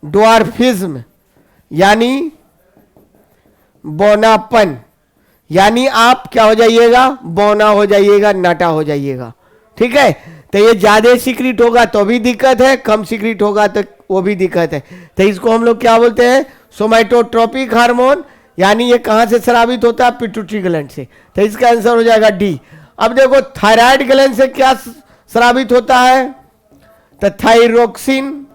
ड्वार्फिज्म यानी बौनापन, यानी आप क्या हो जाइएगा? बौना हो जाइएगा, नाटा हो जाइएगा। ठीक है, तो ये ज्यादा सिक्रीट होगा तो भी दिक्कत है, कम सिक्रीट होगा तो वो भी दिक्कत है। तो इसको हम लोग क्या बोलते हैं? सोमैटोट्रोपिक हार्मोन, यानी ये कहां से स्रावित होता है? पिट्यूटरी ग्लैंड से। तो इसका आंसर हो जाएगा डी। अब देखो थायराइड ग्लैंड से क्या स्रावित होता है? तो थायरोक्सिन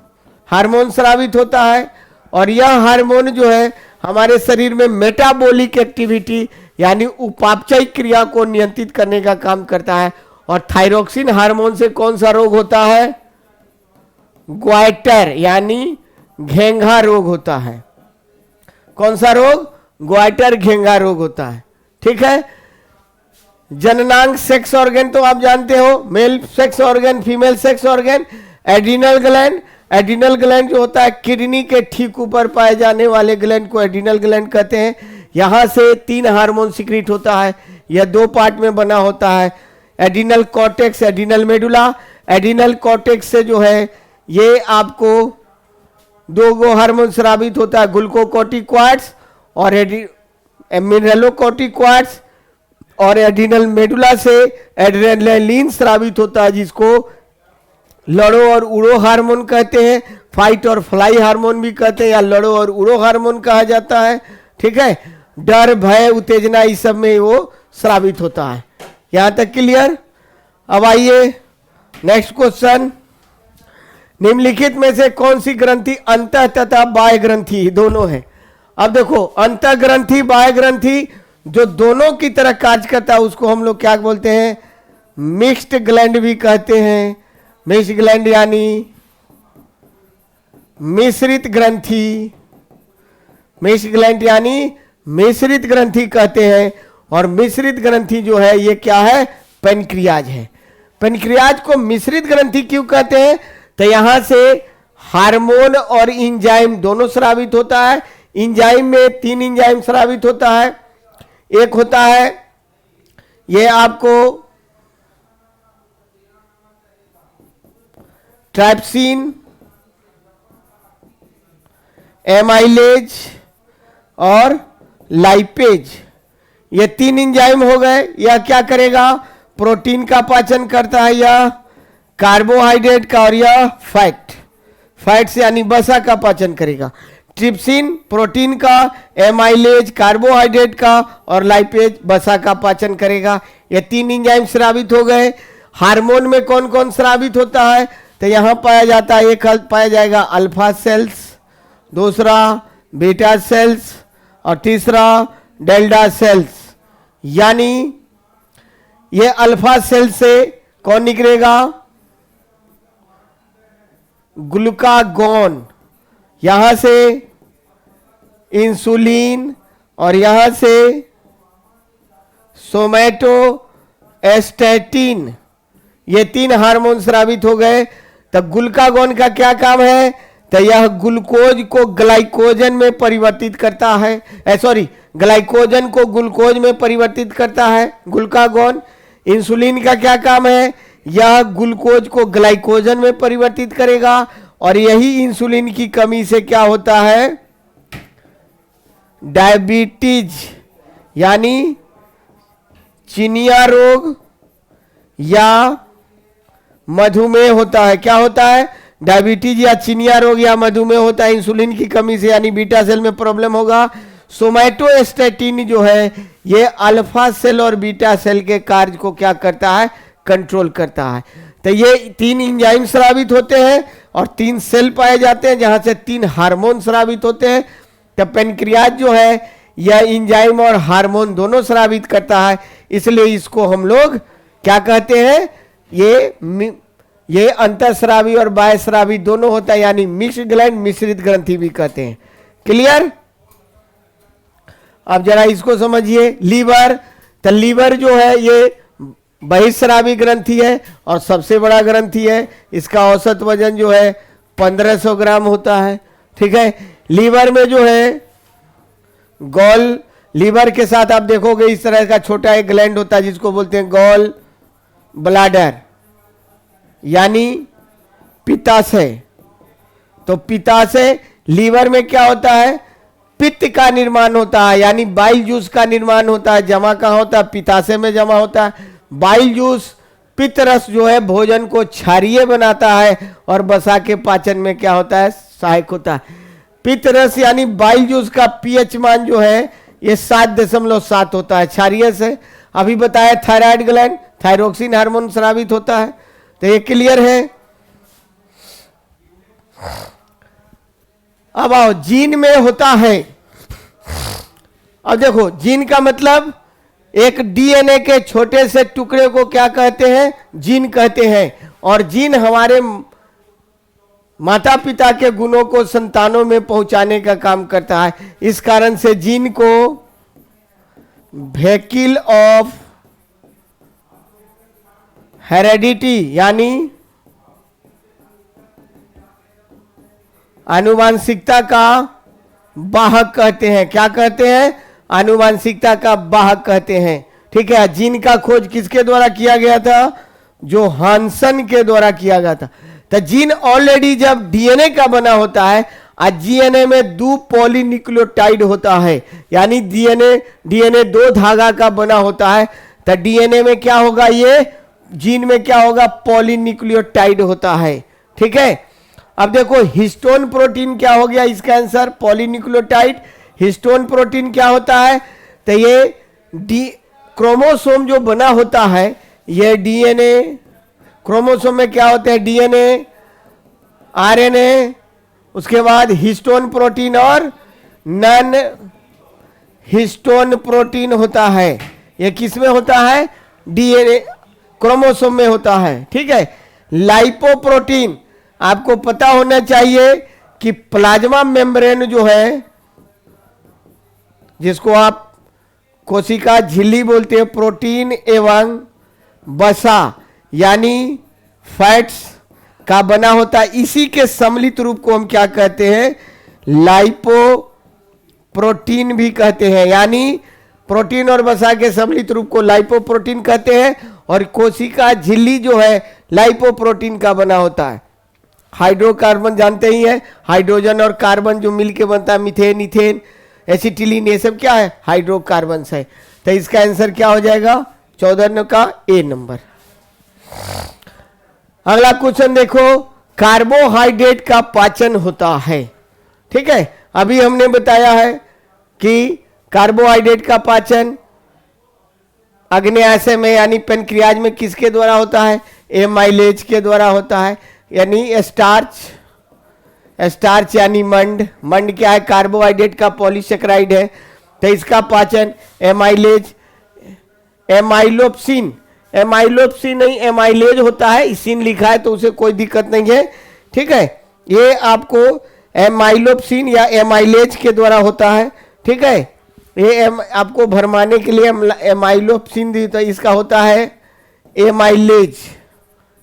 हार्मोन स्रावित होता है, और यह हार्मोन जो है हमारे शरीर में मेटाबॉलिक एक्टिविटी यानी उपापचयिक क्रिया को नियंत्रित करने का काम करता है, और थायरोक्सिन हार्मोन से कौन सा रोग होता है? ग्वाइटर यानी घेंघा रोग होता है। कौन सा रोग? ग्वाइटर घेंघा रोग होता है। ठीक है। जननांग सेक्स ऑर्गन तो आप जानते हो, male sex organ, female sex organ. Adrenal gland, adrenal gland जो होता है किडनी के ठीक ऊपर पाए जाने वाले ग्लैंड को एड्रिनल ग्लैंड कहते हैं। यहां से 3 हार्मोन सिक्रीट होता है। यह 2 पार्ट में बना होता है, adrenal cortex, adrenal medulla. Adrenal cortex से जो है ये आपको 2 हार्मोन स्रावित होता है, ग्लूकोकोर्टिकॉइड्स और मिनरलोकोर्टिकॉइड्स। और एड्रिनल मेडुला से एड्रेनालिन स्रावित होता है, जिसको लड़ो और उड़ो हार्मोन कहते हैं, फाइट और फ्लाई हार्मोन भी कहते हैं, या लड़ो और उड़ो हार्मोन कहा जाता है। ठीक है। डर, भय, उत्तेजना, इस सब में वो स्रावित होता है। यहां तक क्लियर? अब आइए नेक्स्ट क्वेश्चन। निम्नलिखित में से कौन सी ग्रंथि अंतः तथा बाह्य ग्रंथि दोनों है? अब देखो, अंतः ग्रंथि, बाह्य ग्रंथि जो दोनों की तरह कार्य करता है उसको हम लोग क्या बोलते हैं? मिक्स्ड ग्लैंड भी कहते हैं। मिक्स्ड ग्लैंड यानी मिश्रित ग्रंथि। मिक्स्ड ग्लैंड यानी मिश्रित ग्रंथि कहते हैं। और मिश्रित ग्रंथि जो है ये क्या है? पेनक्रियाज है। पेनक्रियाज को मिश्रित ग्रंथि क्यों कहते हैं? तो यहां से हार्मोन और इंजाइम दोनों स्रावित होता है। इंजाइम में 3 इंजाइम स्रावित होता है। एक होता है ये आपको ट्राइप्सिन, एमाइलेज और लाइपेज। ये 3 इंजाइम हो गए। यह क्या करेगा? प्रोटीन का पाचन करता है, या कार्बोहाइड्रेट का, और यह फैट्स यानी वसा का पाचन करेगा। ट्रिप्सिन प्रोटीन का, एमाइलेज कार्बोहाइड्रेट का, और लाइपेज वसा का पाचन करेगा। ये 3 एंजाइम स्रावित हो गए। हार्मोन में कौन कौन स्रावित होता है? तो यहां पाया जाता है, एक पाया जाएगा अल्फा सेल्स, दूसरा बीटा सेल्स और तीसरा डेल्टा सेल्स। यानी ये अल्फा सेल से कौन निकलेगा? ग्लूकागॉन, यहां से इंसुलिन और यहां से सोमैटोस्टैटिन। ये 3 हार्मोन स्रावित हो गए। तब ग्लूकागॉन का क्या काम है? तो यह ग्लूकोज को ग्लाइकोजन में परिवर्तित करता है। ग्लाइकोजन को ग्लूकोज में परिवर्तित करता है ग्लूकागॉन। इंसुलिन का क्या काम है? यह ग्लूकोज को ग्लाइकोजन में परिवर्तित करेगा। और यही इंसुलिन की कमी से क्या होता है? डायबिटीज यानी चिनिया रोग या मधुमेह होता है। क्या होता है? डायबिटीज या चिनिया रोग या मधुमेह होता है इंसुलिन की कमी से, यानी बीटा सेल में प्रॉब्लम होगा। सोमैटोस्टैटिन जो है ये अल्फा सेल और बीटा सेल के कार्य को क्या करता है? कंट्रोल करता है। तो ये 3 एंजाइम स्रावित होते हैं और 3 सेल पाए जाते हैं, जहां से 3 हार्मोन स्रावित होते हैं। तो पेनक्रियाज जो है यह एंजाइम और हार्मोन दोनों स्रावित करता है, इसलिए इसको हम लोग क्या कहते हैं? ये अंतःस्रावी और बाह्यस्रावी दोनों होता है, यानी मिक्स्ड ग्लैंड, मिश्रित ग्रंथि भी कहते हैं। क्लियर? अब जरा इसको समझिए। लीवर, तो लीवर जो है ये बहिस्रावी ग्रंथि है और सबसे बड़ा ग्रंथि है। इसका औसत वजन जो है 1500 ग्राम होता है। ठीक है। लीवर में जो है गॉल, लीवर के साथ आप देखोगे इस तरह का छोटा एक ग्लैंड होता है जिसको बोलते हैं गॉल ब्लाडर, यानी पित्ताशय। तो पित्ताशय, लीवर में क्या होता है? पित्त का निर्माण होता है, यानी बाइल जूस का निर्माण होता है। जमा कहाँ होता है? पित्ताशय में जमा होता है। बाइल जूस, पित्त रस जो है भोजन को क्षारीय बनाता है और वसा के पाचन में क्या होता है? सहायक होता है। पित्त रस यानी बाइल जूस का पीएच मान जो है ये 7.7 होता है क्षारीय से। अभी बताया थायराइड ग्लैंड, थायरोक्सिन हार्मोन स्रावित होता है। तो ये क्लियर है। अब आओ जीन में होता है। अब देखो जीन का मतलब एक डीएनए के छोटे से टुकड़े को क्या कहते हैं? जीन कहते हैं। और जीन हमारे माता पिता के गुणों को संतानों में पहुंचाने का काम करता है। इस कारण से जीन को व्हीकल ऑफ हेरेडिटी यानी आनुवांशिकता का वाहक कहते हैं। क्या कहते हैं? आनुवांशिकता का वाहक कहते हैं। ठीक है। जीन का खोज किसके द्वारा किया गया था? जो हांसन के द्वारा किया गया था। तो जीन ऑलरेडी जब डीएनए का बना होता है, आज डीएनए में 2 पॉलीन्यूक्लियोटाइड होता है, यानी डीएनए 2 धागा का बना होता है। तो डीएनए में क्या होगा? ये जीन में क्या होगा? पॉलीन्यूक्लियोटाइड होता है। ठीक है। अब देखो हिस्टोन प्रोटीन क्या हो गया इसका आंसर? पॉलीन्यूक्लियोटाइड। हिस्टोन प्रोटीन क्या होता है? तो ये क्रोमोसोम जो बना होता है, ये डीएनए, क्रोमोसोम में क्या होते हैं? डीएनए, आरएनए, उसके बाद हिस्टोन प्रोटीन और नॉन हिस्टोन प्रोटीन होता है। ये किस में होता है? डीएनए क्रोमोसोम में होता है। ठीक है। लाइपोप्रोटीन, आपको पता होना चाहिए कि प्लाज्मा मेम्ब्रेन जो है, जिसको आप कोशिका झिल्ली बोलते हैं, प्रोटीन एवं वसा यानी फैट्स का बना होता है। इसी के सम्मिलित रूप को हम क्या कहते हैं? लाइपोप्रोटीन भी कहते हैं। यानी प्रोटीन और वसा के सम्मिलित रूप को लाइपोप्रोटीन कहते हैं। और कोशिका झिल्ली जो है लाइपोप्रोटीन का बना होता है। हाइड्रोकार्बन जानते ही हैं, हाइड्रोजन और कार्बन जो मिलके बनता है, मीथेन, इथेन, एसिटिलीन, ये सब क्या है? हाइड्रोकार्बन है। तो इसका आंसर क्या हो जाएगा? 14 का ए नंबर। अगला क्वेश्चन देखो, कार्बोहाइड्रेट का पाचन होता है। ठीक है। अभी हमने बताया है कि कार्बोहाइड्रेट का पाचन अग्न्याशय में यानी पेनक्रियाज में किसके द्वारा होता है? एमाइलेज के द्वारा होता है। यानी स्टार्च यानी मंड क्या है? कार्बोहाइड्रेट का पॉलीसेकेराइड है। तो इसका पाचन एमाइलेज, एमाइलोप्सिन नहीं एमाइलेज होता है। इसिन लिखा है तो उसे कोई दिक्कत नहीं है। ठीक है। ये आपको एमाइलोप्सिन या एमाइलेज के द्वारा होता है। ठीक है। ये आपको भरमाने के लिए एमाइलोप्सिन दी, तो इसका होता है एमाइलेज।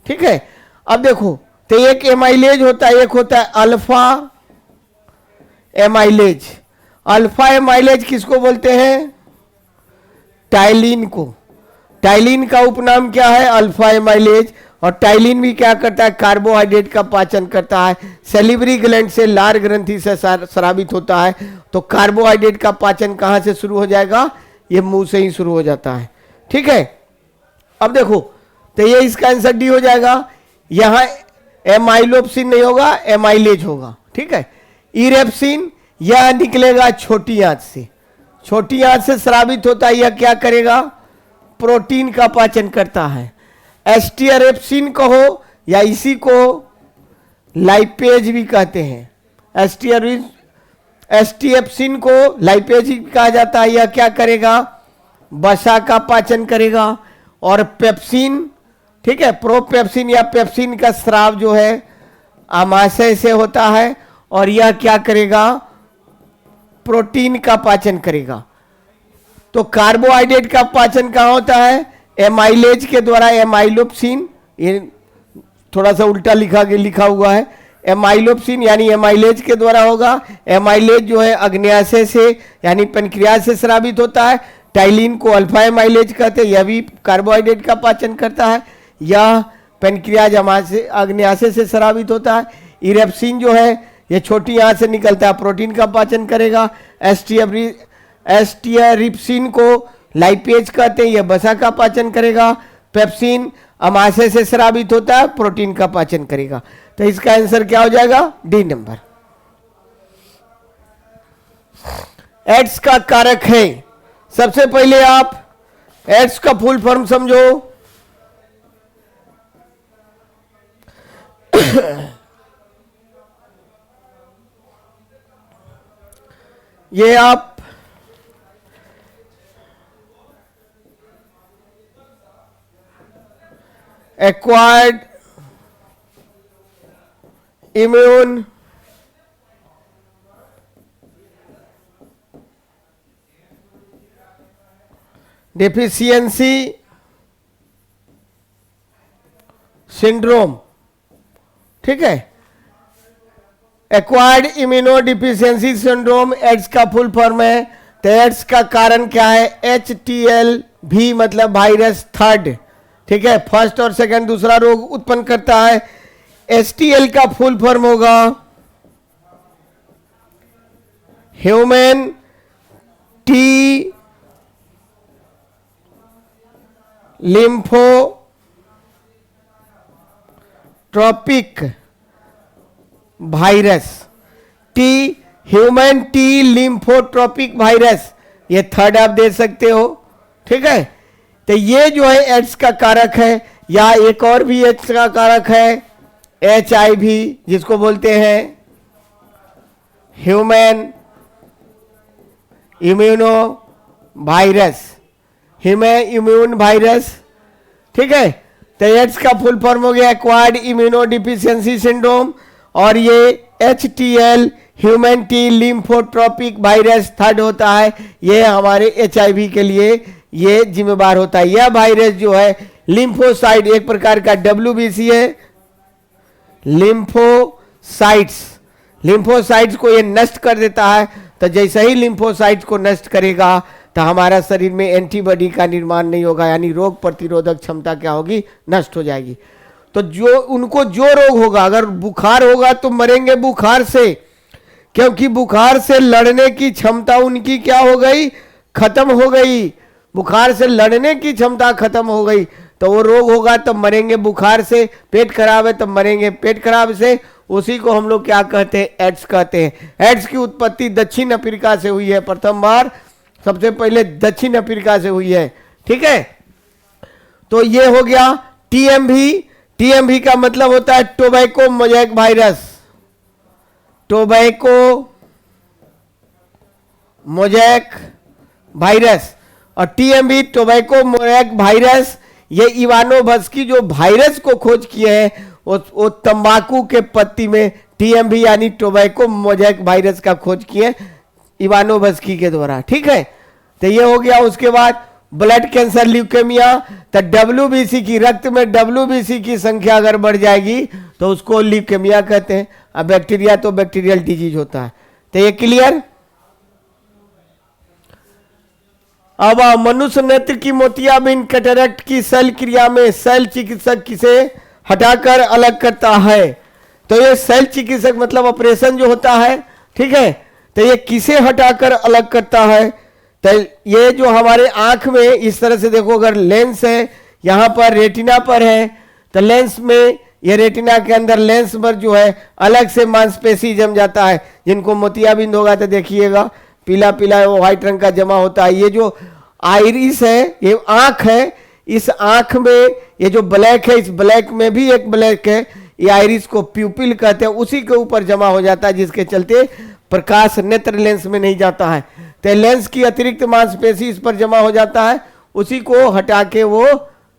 ठीक है। अब देखो, तो एक एमाइलेज होता है, एक होता है अल्फा एमाइलेज। अल्फा एमाइलेज किसको बोलते हैं? टाइलिन को। टाइलिन का उपनाम क्या है? Alpha amylase. और टाइलिन भी क्या करता है? कार्बोहाइड्रेट का पाचन करता है। सेलिब्री ग्लैंड से लार ग्रंथि से स्रावित होता है। तो कार्बोहाइड्रेट का पाचन कहां से शुरू हो जाएगा? ये मुंह से ही शुरू हो जाता है। ठीक है। अब देखो, तो ये इसका आंसर डी हो जाएगा। यहां एमाइलोप्सिन नहीं होगा, एमाइलेज होगा। ठीक है। इरेप्सिन यह निकलेगा छोटी आंत से, छोटी आंत से स्रावित होता है। यह क्या करेगा? प्रोटीन का पाचन करता है। एस्टियरेप्सिन कहो या इसी को लाइपेज भी कहते हैं। एस्टिएप्सिन को लाइपेज भी कहा जाता है। यह क्या करेगा? वसा का पाचन करेगा। और पेप्सिन, ठीक है, प्रोपेप्सिन या पेप्सिन का स्राव जो है आमाशय से होता है। और यह क्या करेगा? प्रोटीन का पाचन करेगा। तो कार्बोहाइड्रेट का पाचन कहां होता है? एमाइलेज के द्वारा। एमाइलोप्सिन, ये थोड़ा सा उल्टा लिखा हुआ है। एमाइलोप्सिन यानी एमाइलेज के द्वारा होगा। एमाइलेज जो है अग्न्याशय से यानी पेनक्रियाज से स्रावित होता है। टाइलिन को अल्फा एमाइलेज कहते हैं। यह भी कार्बोहाइड्रेट का पाचन करता है। यह पेनक्रियाज अग्न्याशय से स्रावित होता है। इरेप्सिन जो है ये छोटी आंत से निकलता है, प्रोटीन का पाचन करेगा। एस्टियरिप्सिन को लाइपेज कहते हैं, यह वसा का पाचन करेगा। पेप्सिन अमाशय से स्रावित होता है, प्रोटीन का पाचन करेगा। तो इसका आंसर क्या हो जाएगा? D number. एड्स का कारक है। सबसे पहले आप एड्स का फुल फॉर्म समझो। ये आप एक्वायर्ड इम्यून डेफिशिएंसी सिंड्रोम, ठीक है। Acquired immuno deficiency syndrome AIDS का फुल फॉर्म है। तो एड्स का कारण क्या है? HTLV मतलब वायरस थर्ड, ठीक है, फर्स्ट और सेकंड दूसरा रोग उत्पन्न करता है। HTL का फुल फॉर्म होगा human T lymphotropic virus, T human T lymphotropic virus, ये थर्ड आप दे सकते हो, ठीक है। तो ये जो है एड्स का कारक है, या एक और भी एड्स का कारक है HIV जिसको बोलते हैं human immuno virus, human immune virus, ठीक है। तो एड्स का फुल फॉर्म हो गया एक्वायर्ड इम्यूनो डिफिशियंसी सिंड्रोम, और ये HTL human T lymphotropic virus third होता है। ये हमारे HIV के लिए ये जिम्मेदार होता है। यह वायरस जो है लिम्फोसाइट, एक प्रकार का WBC है, लिम्फोसाइट्स को ये नष्ट कर देता है। तो जैसे ही लिम्फोसाइट्स को नष्ट करेगा तो हमारा शरीर में एंटीबॉडी का निर्माण नहीं होगा, यानी रोग प्रतिरोधक क्षमता क्या होगी? नष्ट हो जाएगी। तो जो उनको जो रोग होगा, अगर बुखार होगा तो मरेंगे बुखार से, क्योंकि बुखार से लड़ने की क्षमता उनकी क्या हो गई? खत्म हो गई। बुखार से लड़ने की क्षमता खत्म हो गई, तो वो रोग होगा तो मरेंगे बुखार से। पेट खराब है तो मरेंगे पेट खराब से। उसी को हम लोग क्या कहते हैं? एड्स कहते हैं। एड्स की उत्पत्ति दक्षिण अफ्रीका से हुई है, प्रथम बार सबसे पहले दक्षिण अफ्रीका से हुई है, ठीक है। तो ये हो गया TMV का मतलब होता है tobacco mosaic virus, tobacco mosaic virus. और TMV टोबैको मोज़ेक वायरस, ये इवानोव्स्की जो वायरस को खोज किए हैं वो तंबाकू के पत्ती में TMV यानी टोबैको मोज़ेक वायरस का खोज किए इवानोव्स्की के द्वारा, ठीक है। तो ये हो गया। उसके बाद ब्लड कैंसर ल्यूकेमिया, तो WBC की, रक्त में WBC की संख्या अगर बढ़ जाएगी तो उसको ल्यूकेमिया कहते हैं। अब बैक्टीरिया तो बैक्टीरियल डिजीज होता है। तो ये क्लियर। अब मनुष्य नेत्र की मोतियाबिंद कैटरेक्ट की शल्य क्रिया में शल्य चिकित्सक किसे हटाकर अलग करता है? तो ये शल्य चिकित्सक मतलब ऑपरेशन जो होता है, ठीक है, तो ये किसे हटाकर अलग करता है? तो ये जो हमारे आंख में इस तरह से देखो, अगर लेंस है यहाँ पर रेटिना पर है, तो लेंस में ये रेटिना के अंदर लेंस पर जो है अलग से मांसपेशी जम जाता है। जिनको मोतियाबिंद होगा तो देखिएगा पीला पीला वो व्हाइट रंग का जमा होता है। ये जो आइरिस है, ये आंख है, इस आंख में ये जो ब्लैक है, इस ब्लैक में भी एक ब्लैक है, ये आइरिस को प्यूपिल कहते हैं, उसी के ऊपर जमा हो जाता है, जिसके चलते प्रकाश नेत्र लेंस में नहीं जाता है। तो लेंस की अतिरिक्त मांसपेशी इस पर जमा हो जाता है, उसी को हटा के वो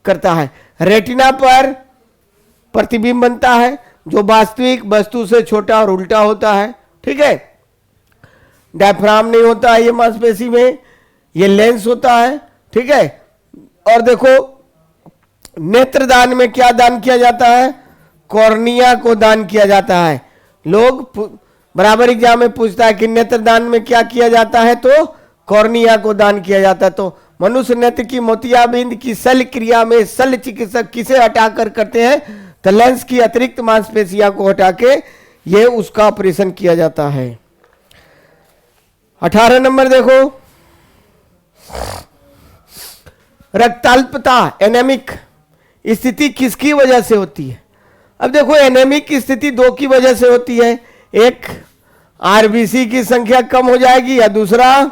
करता है। रेटिना पर प्रतिबिंब बनता है जो वास्तविक वस्तु से छोटा और उल्टा होता है, ठीक है। डायफ्राम नहीं होता है ये मांसपेशी में, ये लेंस होता है, ठीक है। और देखो नेत्रदान में क्या दान किया जाता है? कॉर्निया को दान किया जाता है। लोग बराबर एग्जाम में पूछता है कि नेत्रदान में क्या किया जाता है, तो कॉर्निया को दान किया जाता है। तो मनुष्य नेत्र की मोतियाबिंद की शल्य क्रिया में शल्य चिकित्सक किसे हटाकर करते हैं? तो लेंस की अतिरिक्त मांसपेशियां को हटा के ये उसका ऑपरेशन किया जाता है। 18 नंबर देखो, रक्ताल्पता एनेमिक स्थिति किसकी वजह से होती है? अब देखो एनेमिक स्थिति दो की वजह से होती है। एक आरबीसी की संख्या कम हो जाएगी, या दूसरा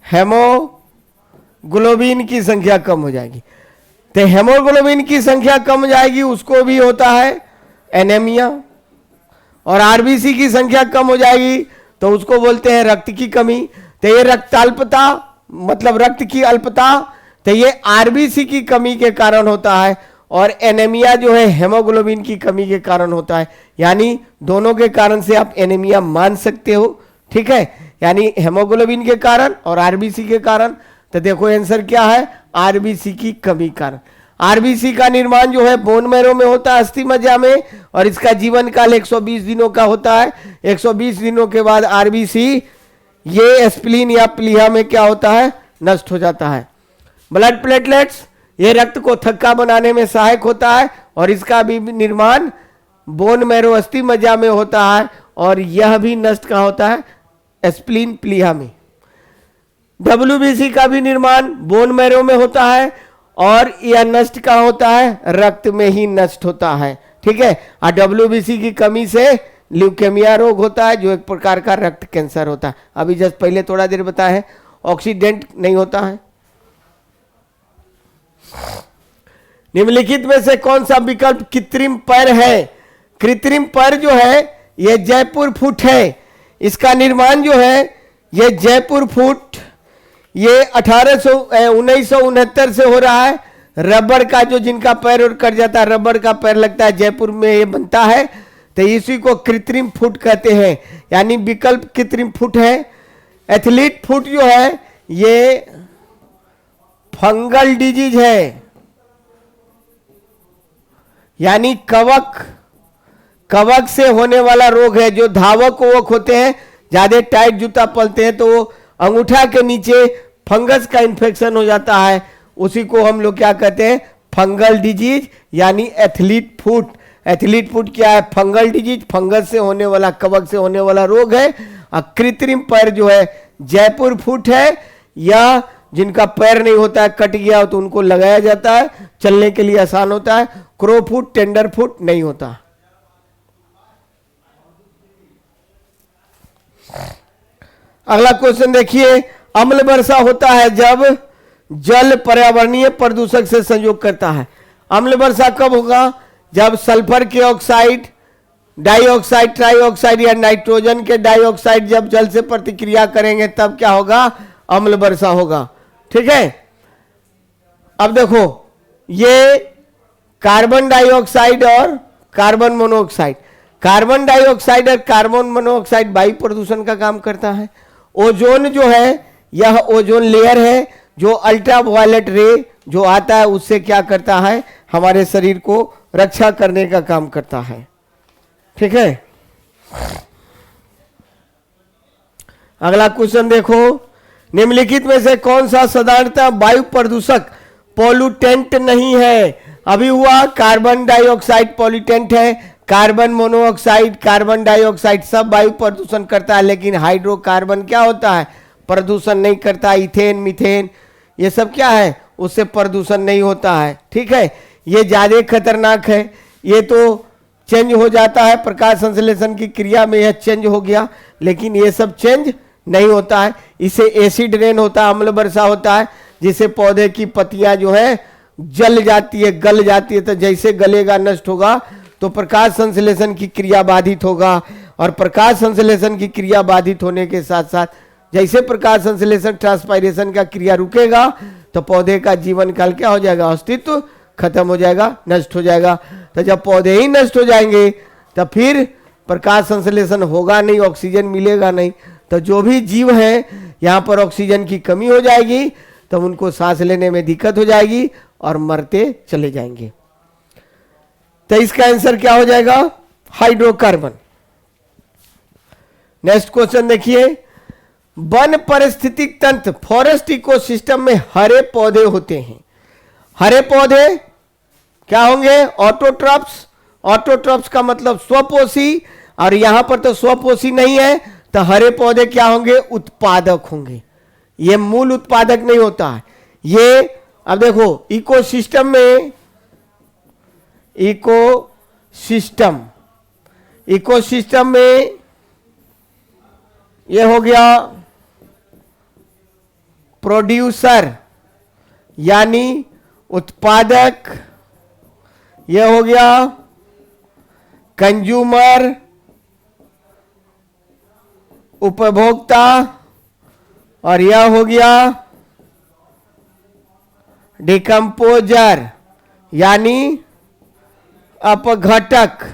हेमोग्लोबिन की संख्या कम हो जाएगी। तो हेमोग्लोबिन की संख्या कम हो जाएगी, उसको भी होता है एनीमिया, और आरबीसी की संख्या कम हो जाएगी तो उसको बोलते हैं रक्त की कमी। तो ये रक्ताल्पता मतलब रक्त की अल्पता, तो ये आरबीसी की कमी के कारण होता है, और एनीमिया जो है हेमोग्लोबिन की कमी के कारण होता है। यानी दोनों के कारण से आप एनीमिया मान सकते हो, ठीक है, यानी हेमोग्लोबिन के कारण और आरबीसी के कारण। तो देखो आंसर क्या है, आरबीसी की कमी कारण। आरबीसी का निर्माण जो है बोन मैरो में होता है, अस्थि मज्जा में, और इसका जीवन काल 120 दिनों का होता है। 120 दिनों के बाद आरबीसी ये स्प्लीन या प्लीहा में क्या होता है, नष्ट हो जाता है। ब्लड प्लेटलेट्स ये रक्त को थक्का बनाने में सहायक होता है, और इसका भी निर्माण बोन मैरो अस्थि मज्जा में होता है, और यह भी नष्ट कहाँ होता है, स्प्लीन प्लीहा में। डब्ल्यूबीसी का भी निर्माण बोन मैरो में होता है, और यह नष्ट कहाँ होता है, रक्त में ही नष्ट होता है, ठीक है। और डब्ल्यूबीसी की कमी से ल्यूकेमिया रोग होता है, जो एक प्रकार का रक्त कैंसर होता है। अभी जस्ट पहले थोड़ा देर बताया है, ऑक्सीडेंट नहीं होता है। निम्नलिखित में से कौन सा विकल्प कृत्रिम पैर है? कृत्रिम पैर जो है यह जयपुर फुट है। इसका निर्माण जो है यह जयपुर फुट ये 1969 से हो रहा है। रबड़ का जो जिनका पैर और कट जाता है, रबड़ का पैर लगता है, जयपुर में ये बनता है, तो इसी को कृत्रिम फुट कहते हैं। यानी विकल्प कृत्रिम फुट है। एथलीट फुट जो है ये फंगल डिजीज है, यानी कवक से होने वाला रोग है। जो धावक वोक होते हैं, ज्यादा टाइट जूता पहनते हैं, तो वो अंगूठा के नीचे फंगस का इन्फेक्शन हो जाता है, उसी को हम लोग क्या कहते हैं, फंगल डिजीज, यानी एथलीट फुट। एथलीट फुट क्या है, फंगल डिजीज, फंगस से होने वाला, कवक से होने वाला रोग है। और कृत्रिम पैर जो है जयपुर फुट है, या जिनका पैर नहीं होता है, कट गया हो तो उनको लगाया जाता है, चलने के लिए आसान होता है। क्रो फुट, टेंडर फुट नहीं होता। अगला क्वेश्चन देखिए, अम्ल वर्षा होता है जब जल पर्यावरणीय प्रदूषक से संयोग करता है। अम्ल वर्षा कब होगा? जब सल्फर के ऑक्साइड, डाइऑक्साइड, ट्राइऑक्साइड या नाइट्रोजन के डाइऑक्साइड जब जल से प्रतिक्रिया करेंगे तब क्या होगा, अम्ल वर्षा होगा, ठीक है। अब देखो ये कार्बन डाइऑक्साइड और कार्बन मोनोऑक्साइड, कार्बन डाइऑक्साइड और कार्बन मोनोऑक्साइड वायु प्रदूषण का काम करता है। ओजोन जो है यह ओजोन लेयर है, जो अल्ट्रा वायलेट रे जो आता है उससे क्या करता है, हमारे शरीर को रक्षा करने का काम करता है, ठीक है। अगला क्वेश्चन देखो, निम्नलिखित में से कौन सा साधारणतः वायु प्रदूषक पॉल्यूटेंट नहीं है? अभी हुआ कार्बन डाइऑक्साइड पॉल्यूटेंट है, कार्बन मोनोऑक्साइड, कार्बन डाइऑक्साइड सब वायु प्रदूषण करता है, लेकिन हाइड्रोकार्बन क्या होता है, प्रदूषण नहीं करता। इथेन, मीथेन ये सब क्या है, उससे प्रदूषण नहीं होता है, ठीक है। ये ज्यादा खतरनाक है, ये तो चेंज हो जाता है प्रकाश संश्लेषण की क्रिया में, यह चेंज हो गया, लेकिन ये सब चेंज नहीं होता है। इसे एसिड रेन होता है, अम्ल वर्षा होता है, जिससे पौधे की पत्तियां जो है जल जाती है, गल जाती है। तो जैसे गलेगा, नष्ट होगा, तो प्रकाश संश्लेषण की क्रिया बाधित होगा, और प्रकाश संश्लेषण की क्रिया बाधित होने के साथ साथ जैसे प्रकाश संश्लेषण ट्रांसपायरेशन का क्रिया रुकेगा, तो पौधे का जीवन काल क्या हो जाएगा, अस्तित्व खत्म हो जाएगा, नष्ट हो जाएगा। तो जब पौधे ही नष्ट हो जाएंगे तो फिर प्रकाश संश्लेषण होगा नहीं, ऑक्सीजन मिलेगा नहीं, तो जो भी जीव है यहाँ पर ऑक्सीजन की कमी हो जाएगी, तो उनको सांस लेने में दिक्कत हो जाएगी और मरते चले जाएंगे। तो इसका आंसर क्या हो जाएगा, हाइड्रोकार्बन। नेक्स्ट क्वेश्चन देखिए, वन पारिस्थितिक तंत्र फॉरेस्ट इकोसिस्टम में हरे पौधे होते हैं। हरे पौधे क्या होंगे, ऑटोट्रॉप्स। ऑटोट्रॉप्स का मतलब स्वपोषी, और यहां पर तो स्वपोषी नहीं है, तो हरे पौधे क्या होंगे, उत्पादक होंगे। ये मूल उत्पादक नहीं होता है ये। अब देखो इकोसिस्टम में, इकोसिस्टम में ये हो गया प्रोड्यूसर यानी उत्पादक, ये हो गया कंज्यूमर उपभोक्ता, और यह हो गया डिकम्पोजर यानी अपघटक।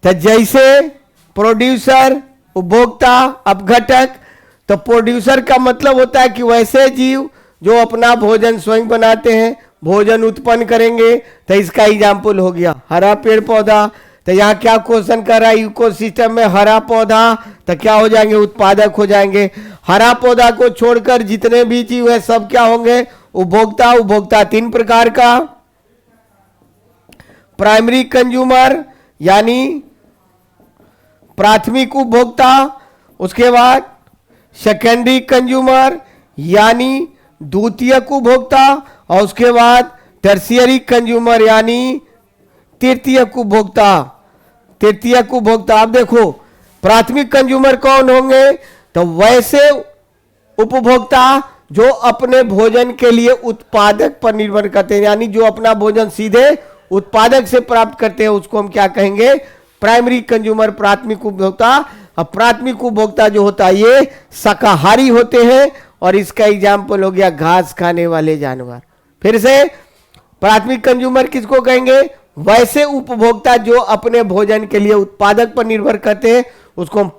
तो जैसे प्रोड्यूसर, उपभोक्ता, अपघटक, तो प्रोड्यूसर का मतलब होता है कि वैसे जीव जो अपना भोजन स्वयं बनाते हैं, भोजन उत्पन्न करेंगे। तो इसका एग्जाम्पल हो गया हरा पेड़ पौधा। तो यहाँ क्या क्वेश्चन कर रहा है, इकोसिस्टम में हरा पौधा, तो क्या हो जाएंगे, उत्पादक हो जाएंगे। हरा पौधा को छोड़कर जितने भी जीव है सब क्या होंगे, उपभोक्ता। उपभोक्ता तीन प्रकार का, प्राइमरी कंज्यूमर यानी प्राथमिक उपभोक्ता, उसके बाद सेकेंडरी कंज्यूमर यानी द्वितीयक उपभोक्ता, और उसके बाद टर्शियरी कंज्यूमर यानी तृतीयक उपभोक्ता। तृतीयक उपभोक्ता, आप देखो प्राथमिक कंज्यूमर कौन होंगे, तो वैसे उपभोक्ता जो अपने भोजन के लिए उत्पादक पर निर्भर करते हैं, यानी जो अपना भोजन सीधे उत्पादक से प्राप्त करते हैं, उसको हम क्या कहेंगे, प्राइमरी कंज्यूमर, प्राथमिक उपभोक्ता। अब प्राथमिक उपभोक्ता जो होता है ये शाकाहारी होते हैं, और इसका एग्जाम्पल हो गया घास खाने वाले जानवर। फिर से प्राथमिक कंज्यूमर किसको कहेंगे, वैसे उपभोक्ता जो अपने भोजन के लिए उत्पादक पर निर्भर करते हैं, उसको हम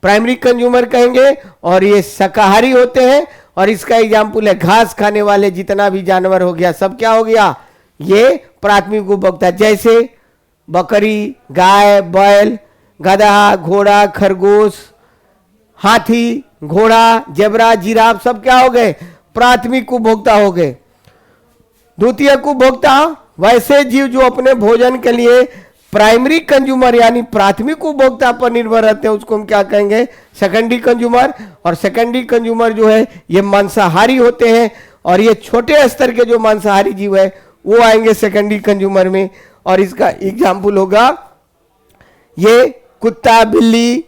प्राइमरी कंज्यूमर कहेंगे, और ये शाकाहारी होते हैं। और इसका एग्जाम्पल है घास खाने वाले जितना भी जानवर हो गया, सब क्या हो गया, ये प्राथमिक उपभोक्ता। जैसे बकरी, गाय, बैल, गधा, घोड़ा, खरगोश, हाथी, घोड़ा, जेबरा, जिराफ, सब क्या हो गए, प्राथमिक उपभोक्ता हो गए। द्वितीयक उपभोक्ता वैसे जीव जो अपने भोजन के लिए प्राइमरी कंज्यूमर यानी प्राथमिक उपभोक्ता पर निर्भर रहते हैं, उसको हम क्या कहेंगे, सेकेंडरी कंज्यूमर। और सेकेंडरी कंज्यूमर जो है ये मांसाहारी होते हैं, और ये छोटे स्तर के जो मांसाहारी जीव है वो आएंगे सेकेंडरी कंज्यूमर में। और इसका एग्जाम्पल होगा ये कुत्ता, बिल्ली,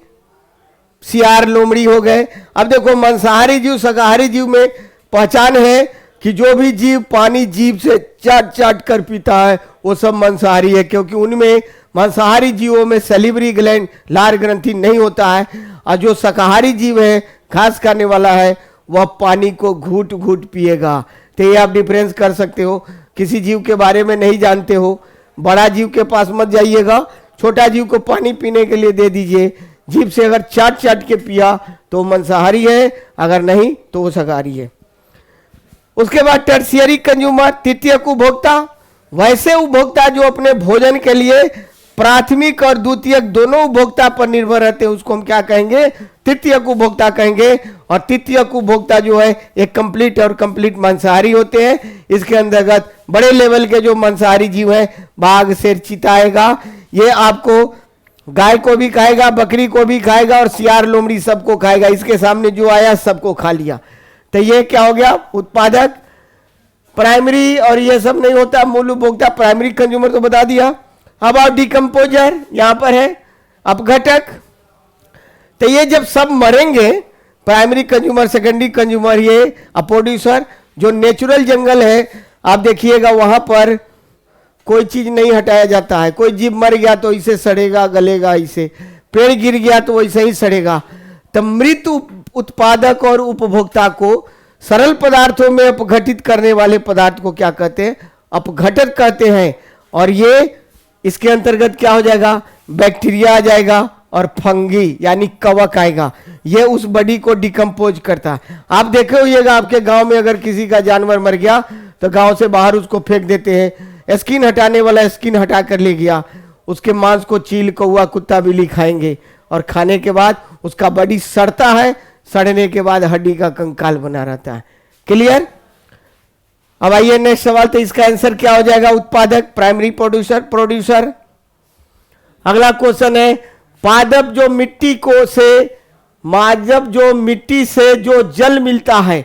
सियार, लोमड़ी हो गए। अब देखो मांसाहारी जीव, शाकाहारी जीव में पहचान है कि जो भी जीव पानी जीभ से चाट चाट कर पीता है वो सब मांसाहारी है, क्योंकि उनमें मांसाहारी जीवों में सैलिवरी ग्लैंड, लार ग्रंथि नहीं होता है। और जो शाकाहारी जीव है, घास खाने वाला है, वह पानी को घूट घूट पिएगा। तो ये आप डिफरेंस कर सकते हो। किसी जीव के बारे में नहीं जानते हो, बड़ा जीव के पास मत जाइएगा, छोटा जीव को पानी पीने के लिए दे दीजिए। जीभ से अगर चाट चाट के पिया तो मांसाहारी है, अगर नहीं तो वो शाकाहारी है। उसके बाद टर्शियरी कंज्यूमर, तृतीयक उपभोक्ता, वैसे उपभोक्ता जो अपने भोजन के लिए प्राथमिक और द्वितीयक दोनों उपभोक्ता पर निर्भर रहते हैं, उसको हम क्या कहेंगे, तृतीयक उपभोक्ता कहेंगे। और तृतीयक उपभोक्ता जो है एक कंप्लीट और कंप्लीट मांसाहारी होते हैं। इसके अंतर्गत बड़े लेवल के जो मांसाहारी जीव है, बाघ, शेर, चीता आएगा। ये आपको गाय को भी खाएगा, बकरी को भी खाएगा, और सियार, लोमड़ी सबको खाएगा। इसके सामने जो आया सबको खा लिया। तो ये क्या हो गया, उत्पादक, प्राइमरी, और ये सब नहीं होता, मूल उपभोक्ता। प्राइमरी कंज्यूमर तो बता दिया। अब आप डिकम्पोजर यहां पर है, अपघटक। तो ये जब सब मरेंगे, प्राइमरी कंज्यूमर, सेकेंडरी कंज्यूमर, ये प्रोड्यूसर, जो नेचुरल जंगल है आप देखिएगा वहां पर कोई चीज नहीं हटाया जाता है। कोई जीव मर गया तो इसे सड़ेगा, गलेगा, इसे पेड़ गिर गया तो वैसे ही सड़ेगा। तो मृत उत्पादक और उपभोक्ता को सरल पदार्थों में अपघटित करने वाले पदार्थ को क्या कहते हैं, अपघटक कहते हैं। और ये इसके अंतर्गत क्या हो जाएगा, बैक्टीरिया आ जाएगा, और फंगी यानी कवक आएगा। ये उस बॉडी को डिकम्पोज करता है। आप देखे होइएगा आपके गांव में अगर किसी का जानवर मर गया तो गांव से बाहर उसको फेंक देते हैं। स्किन हटाने वाला स्किन हटा कर ले गया, उसके मांस को चील, कौवा, कुत्ता, बिल्ली खाएंगे, और खाने के बाद उसका बॉडी सड़ता है। सड़ने के बाद हड्डी का कंकाल बना रहता है। क्लियर। अब आइए नेक्स्ट सवाल। तो इसका आंसर क्या हो जाएगा, उत्पादक, प्राइमरी, प्रोड्यूसर। अगला क्वेश्चन है, पादप जो मिट्टी को से माजब जो मिट्टी से जो जल मिलता है,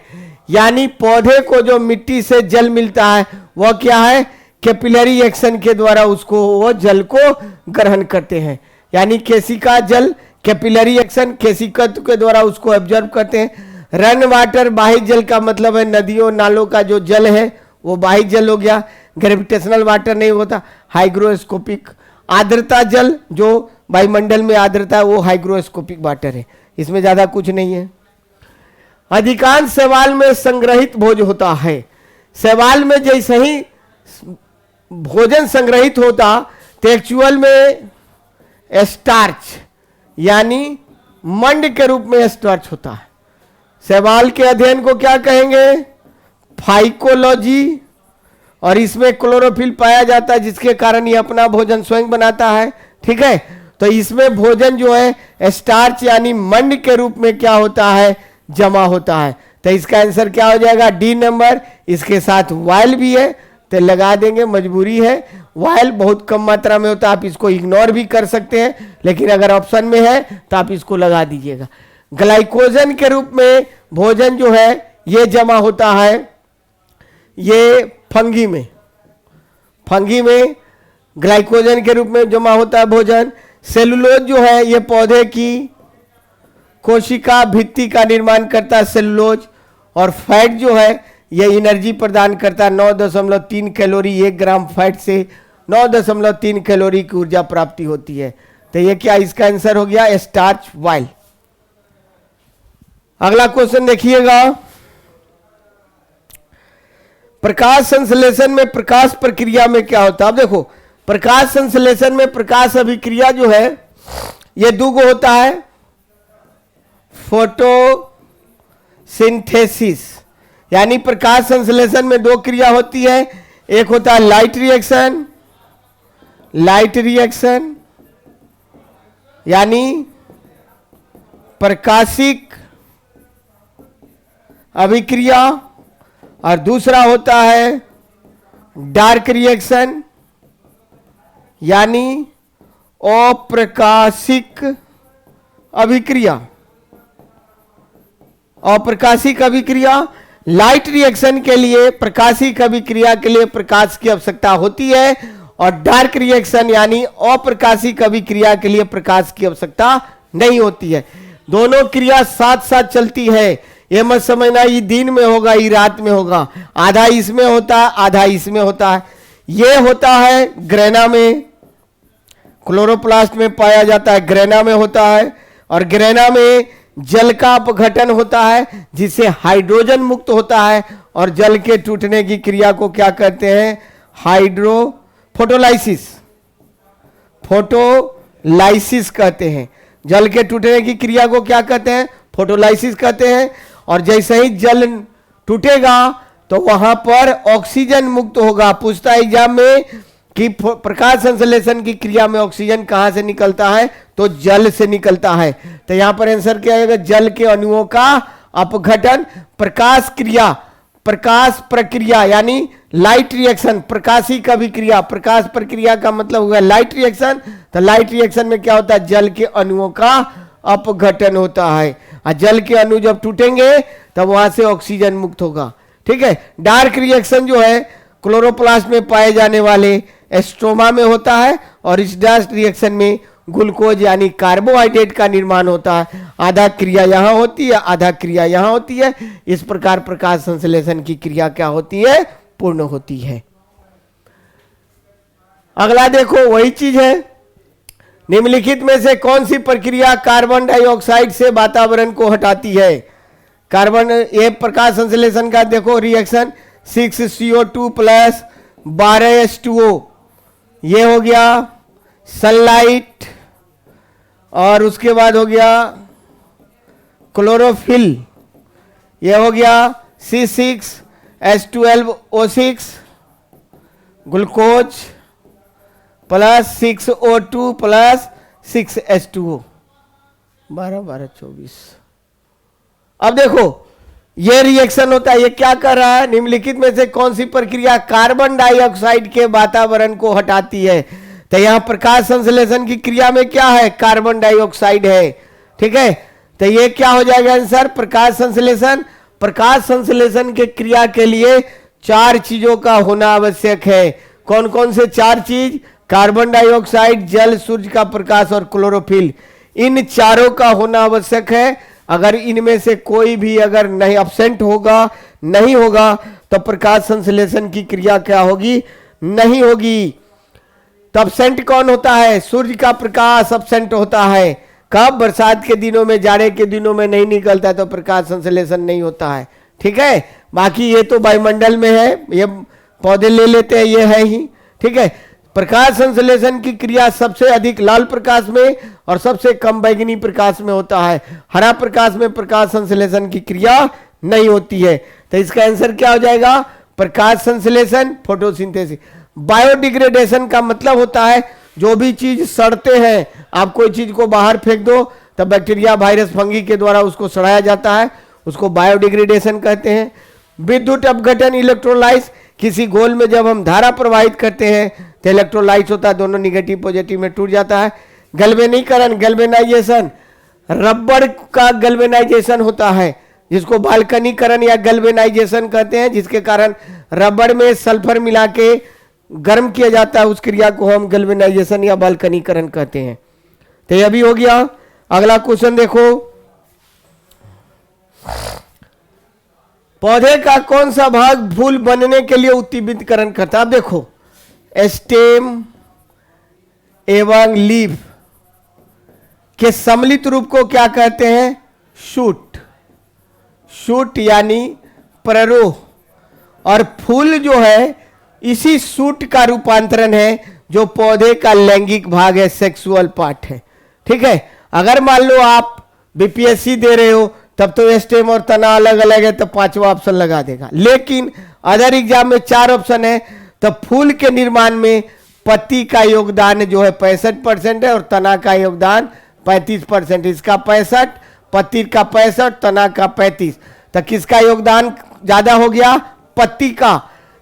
यानी पौधे को जो मिट्टी से जल मिलता है वह क्या है, कैपिलरी एक्शन के द्वारा उसको वो जल को ग्रहण करते हैं। यानी केशिका जल, कैपिलरी एक्शन, केशिकत्व के द्वारा उसको एब्जॉर्ब करते हैं। रन वाटर बाह्य जल का मतलब है नदियों नालों का जो जल है वो बाह्य जल हो गया। ग्रेविटेशनल वाटर नहीं होता, हाइग्रोस्कोपिक। आर्द्रता जल जो वायुमंडल में आर्द्रता है वो हाइग्रोस्कोपिक वाटर है, इसमें ज्यादा कुछ नहीं है। अधिकांश शैवाल में संग्रहित भोज होता है। शैवाल में जैसे ही भोजन संग्रहित होता तो एक्चुअल में स्टार्च यानी मंड के रूप में स्टार्च होता है। शैवाल के अध्ययन को क्या कहेंगे? फाइकोलॉजी। और इसमें क्लोरोफिल पाया जाता है जिसके कारण ये अपना भोजन स्वयं बनाता है। ठीक है, तो इसमें भोजन जो है स्टार्च यानी मंड के रूप में क्या होता है? जमा होता है। तो इसका आंसर क्या हो जाएगा? D number. इसके साथ वायल भी है तो लगा देंगे, मजबूरी है। वायल बहुत कम मात्रा में होता है, आप इसको इग्नोर भी कर सकते हैं, लेकिन अगर ऑप्शन में है तो आप इसको लगा दीजिएगा। ग्लाइकोजन के रूप में भोजन जो है ये जमा होता है ये फंगी में। फंगी में ग्लाइकोजन के रूप में जमा होता है भोजन। सेलुलोज जो है ये पौधे की कोशिका भित्ति का निर्माण करता है सेलुलोज। और फैट जो है ये एनर्जी प्रदान करता है। 9.3 कैलोरी 1 ग्राम फैट से 9.3 कैलोरी की ऊर्जा प्राप्ति होती है। तो ये क्या इसका आंसर हो गया? Starch while. अगला क्वेश्चन देखिएगा, प्रकाश संश्लेषण में प्रकाश प्रक्रिया में क्या होता है? अब देखो, प्रकाश संश्लेषण में प्रकाश अभिक्रिया जो है ये दो होता है, फोटोसिंथेसिस यानी प्रकाश संश्लेषण में दो क्रिया होती है। एक होता है लाइट रिएक्शन यानी प्रकाशिक अभिक्रिया, और दूसरा होता है डार्क रिएक्शन यानी अप्रकाशिक अभिक्रिया। अप्रकाशिक अभिक्रिया, लाइट रिएक्शन के लिए, प्रकाशिक अभिक्रिया के लिए प्रकाश की आवश्यकता होती है, और डार्क रिएक्शन यानी अप्रकाशिक अभिक्रिया के लिए प्रकाश की आवश्यकता नहीं होती है। दोनों क्रिया साथ साथ चलती है। ये मत समझना ये दिन में होगा ये रात में होगा, आधा इसमें होता है आधा इसमें होता है। ये होता है ग्रेना में, क्लोरोप्लास्ट में पाया जाता है, ग्रेना में होता है। और ग्रेना में जल का अपघटन होता है जिससे हाइड्रोजन मुक्त होता है, और जल के टूटने की क्रिया को क्या कहते हैं? फोटोलाइसिस कहते हैं। जल के टूटने की क्रिया को क्या कहते हैं? फोटोलाइसिस कहते हैं। और जैसे ही जल टूटेगा तो वहां पर ऑक्सीजन मुक्त होगा। पूछता है एग्जाम में कि प्रकाश संश्लेषण की क्रिया में ऑक्सीजन कहां से निकलता है? तो जल से निकलता है। तो यहां पर आंसर क्या आएगा? जल के अणुओं का अपघटन। प्रकाश क्रिया, प्रकाश प्रक्रिया यानी लाइट रिएक्शन, प्रकाशिक अभिक्रिया। प्रकाश प्रक्रिया का मतलब हुआ लाइट रिएक्शन। तो लाइट रिएक्शन में क्या होता है? जल के अणुओं का अपघटन होता है, और जल के अणु जब टूटेंगे तब वहां से ऑक्सीजन मुक्त होगा। ठीक है। डार्क रिएक्शन जो है क्लोरोप्लास्ट में पाए जाने वाले स्ट्रोमा में होता है, और इस डार्क रिएक्शन में ग्लूकोज यानी कार्बोहाइड्रेट का निर्माण होता है। आधा क्रिया यहां होती है, आधा क्रिया यहां होती है। इस प्रकार प्रकाश संश्लेषण की क्रिया क्या होती है? पूर्ण होती है। अगला देखो वही चीज है, निम्नलिखित में से कौन सी प्रक्रिया कार्बन डाइऑक्साइड से वातावरण को हटाती है? कार्बन, ये प्रकाश संश्लेषण का देखो रिएक्शन 6CO2 प्लस 12H2O, ये हो गया सनलाइट, और उसके बाद हो गया क्लोरोफिल, ये हो गया C6H12O6 glucose plus 6O2 plus 6H2O 12 12 24। अब देखो ये रिएक्शन होता है, ये क्या कर रहा है? निम्नलिखित में से कौन सी प्रक्रिया कार्बन डाइऑक्साइड के वातावरण को हटाती है? तो यहां प्रकाश संश्लेषण की क्रिया में क्या है? कार्बन डाइऑक्साइड है। ठीक है, तो ये क्या हो जाएगा आंसर? प्रकाश संश्लेषण। प्रकाश संश्लेषण के क्रिया के लिए 4 चीजों का होना आवश्यक है। कौन कौन से 4 चीज? कार्बन डाइऑक्साइड, जल, सूर्य का प्रकाश और क्लोरोफिल। इन चारों का होना आवश्यक है। अगर इनमें से कोई भी अगर नहीं एब्सेंट होगा, नहीं होगा, तो प्रकाश संश्लेषण की क्रिया क्या होगी? नहीं होगी। तो एब्सेंट कौन होता है? सूर्य का प्रकाश एब्सेंट होता है, कब? बरसात के दिनों में, जाड़े के दिनों में नहीं निकलता तो प्रकाश संश्लेषण नहीं होता है। ठीक है, बाकी ये तो वायुमंडल में है, ये पौधे ले लेते हैं, ये है ही। ठीक है, प्रकाश संश्लेषण की क्रिया सबसे अधिक लाल प्रकाश में और सबसे कम बैंगनी प्रकाश में होता है। हरा प्रकाश में प्रकाश संश्लेषण की क्रिया नहीं होती है। तो इसका आंसर क्या हो जाएगा? प्रकाश संश्लेषण, फोटोसिंथेसिस। बायोडिग्रेडेशन का मतलब होता है जो भी चीज सड़ते हैं, आप कोई चीज को बाहर फेंक दो तो बैक्टीरिया, वायरस, फंगी के द्वारा उसको सड़ाया जाता है, उसको बायोडिग्रेडेशन कहते हैं। विद्युत अपघटन, इलेक्ट्रोलाइज, किसी घोल में जब हम धारा प्रवाहित करते हैं तो इलेक्ट्रोलाइट होता है, दोनों निगेटिव पॉजिटिव में टूट जाता है। गैल्वेनीकरण, गैल्वेनाइजेशन, रबर का गैल्वेनाइजेशन होता है जिसको बाल्कनीकरण या गैल्वेनाइजेशन कहते हैं, जिसके कारण रबर में सल्फर मिला के गर्म किया जाता है, उस क्रिया को हम गैल्वेनाइजेशन या बाल्कनीकरण कहते हैं। तो यह भी हो गया। अगला क्वेश्चन देखो, पौधे का कौन सा भाग फूल बनने के लिए उत्तेजितकरण करता है? आप देखो, स्टेम एवं लीफ के सम्मिलित रूप को क्या कहते हैं? शूट। शूट यानी प्ररोह, और फूल जो है इसी शूट का रूपांतरण है जो पौधे का लैंगिक भाग है, सेक्सुअल पार्ट है। ठीक है, अगर मान लो आप बीपीएससी दे रहे हो तब तो स्टेम और तना अलग अलग है, तो पांचवा ऑप्शन लगा देगा। लेकिन अदर एग्जाम में 4 ऑप्शन है, तो फूल के निर्माण में पत्ती का योगदान जो है 65% है और तना का योगदान 35%। इसका 65, पत्ती का 65, तना का 35। तो किसका योगदान ज्यादा हो गया? पत्ती का।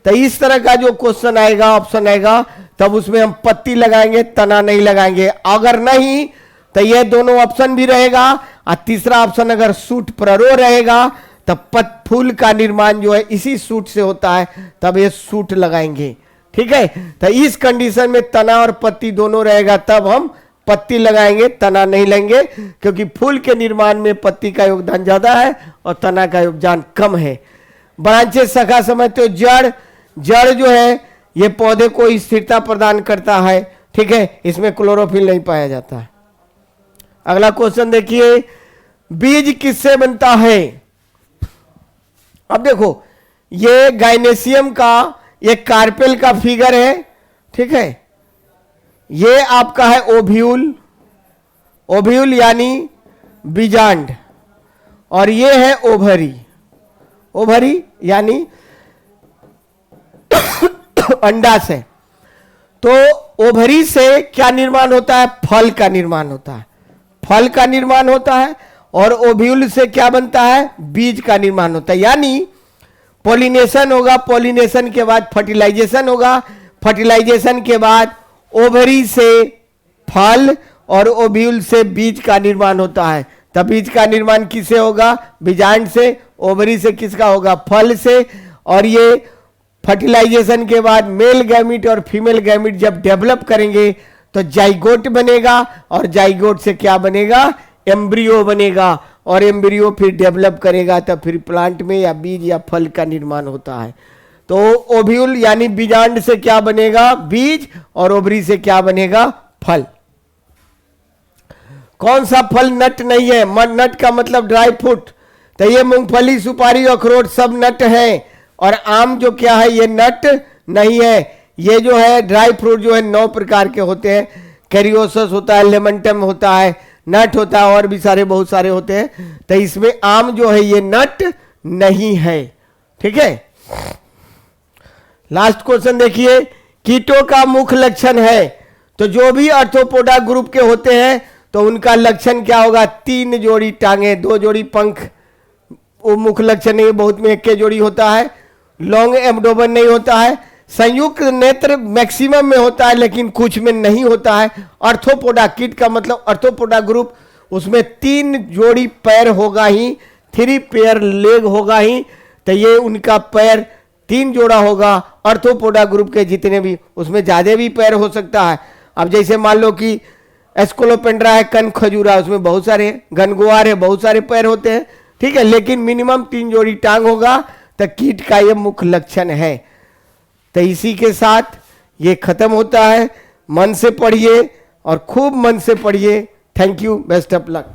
तो इस तरह का जो क्वेश्चन आएगा, ऑप्शन आएगा, तब उसमें हम पत्ती लगाएंगे, तना नहीं लगाएंगे। अगर नहीं तो ये दोनों ऑप्शन भी रहेगा, और तीसरा ऑप्शन अगर सूट प्ररोह रहेगा तब फूल का निर्माण जो है इसी सूट से होता है, तब ये सूट लगाएंगे। ठीक है, तो इस कंडीशन में तना और पत्ती दोनों रहेगा, तब हम पत्ती लगाएंगे, तना नहीं लेंगे, क्योंकि फूल के निर्माण में पत्ती का योगदान ज्यादा है और तना का योगदान कम है। ब्रांचेस, शाखा समझते हो? जड़, जड़ जो है ये पौधे को स्थिरता प्रदान करता है। ठीक है, इसमें क्लोरोफिल नहीं पाया जाता है। अगला क्वेश्चन देखिए, बीज किससे बनता है? अब देखो, ये गाइनेसियम का एक कार्पेल का फिगर है। ठीक है, ये आपका है ओव्यूल, ओव्यूल यानी बीजांड, और ये है ओवरी, ओवरी यानी अंडाशय। तो ओवरी से क्या निर्माण होता है? फल का निर्माण होता है, फल का निर्माण होता है। और ओव्यूल से क्या बनता है? बीज का निर्माण होता है। यानी पॉलिनेशन होगा, पॉलिनेशन के बाद फर्टिलाइजेशन होगा, फर्टिलाइजेशन के बाद ओवरी से फल और ओव्यूल से बीज का निर्माण होता है। तब बीज का निर्माण किससे होगा? बीजांड से। ओवरी से किसका होगा? फल से। और ये फर्टिलाइजेशन के बाद मेल गैमिट और फीमेल गैमिट जब डेवलप करेंगे तो जाइगोट बनेगा, और जाइगोट से क्या बनेगा? एम्ब्रियो बनेगा, और एम्ब्रियो फिर डेवलप करेगा, तब फिर प्लांट में या बीज या फल का निर्माण होता है। तो ओव्यूल यानी बीजांड से क्या बनेगा? बीज, और ओवरी से क्या बनेगा? फल। कौन सा फल नट नहीं है? नट का मतलब ड्राई फ्रूट। तो ये मूंगफली, सुपारी, अखरोट सब नट है, और आम जो क्या है ये नट नहीं है। ये जो है ड्राई फ्रूट जो है 9 प्रकार के होते हैं। कैरियोसस होता है, लेमंटम होता है, नट होता है, और भी सारे बहुत सारे होते हैं। तो इसमें आम जो है ये नट नहीं है। ठीक है, लास्ट क्वेश्चन देखिए, कीटों का मुख्य लक्षण है। तो जो भी आर्थ्रोपोडा ग्रुप के होते हैं तो उनका लक्षण क्या होगा? 3 जोड़ी टांगे, 2 जोड़ी पंख, वो मुख्य लक्षण है। बहुत में 1 जोड़ी होता है। लॉन्ग एब्डोमेन नहीं होता है। संयुक्त नेत्र मैक्सिमम में होता है, लेकिन कुछ में नहीं होता है। आर्थ्रोपोडा, कीट का मतलब आर्थ्रोपोडा ग्रुप, उसमें 3 जोड़ी पैर होगा ही, 3 पेयर लेग होगा ही। तो ये उनका पैर 3 जोड़ा होगा। आर्थ्रोपोडा ग्रुप के जितने भी, उसमें ज्यादा भी पैर हो सकता है। अब जैसे मान लो कि एस्कोलोपेंड्रा है, कन खजूरा, उसमें बहुत सारे, गनगुआर है, बहुत सारे पैर होते हैं। ठीक है, लेकिन मिनिमम 3 जोड़ी टांग होगा। तो कीट का यह मुख्य लक्षण है। तो इसी के साथ ये खत्म होता है। मन से पढ़िए और खूब मन से पढ़िए। Thank you, best of luck.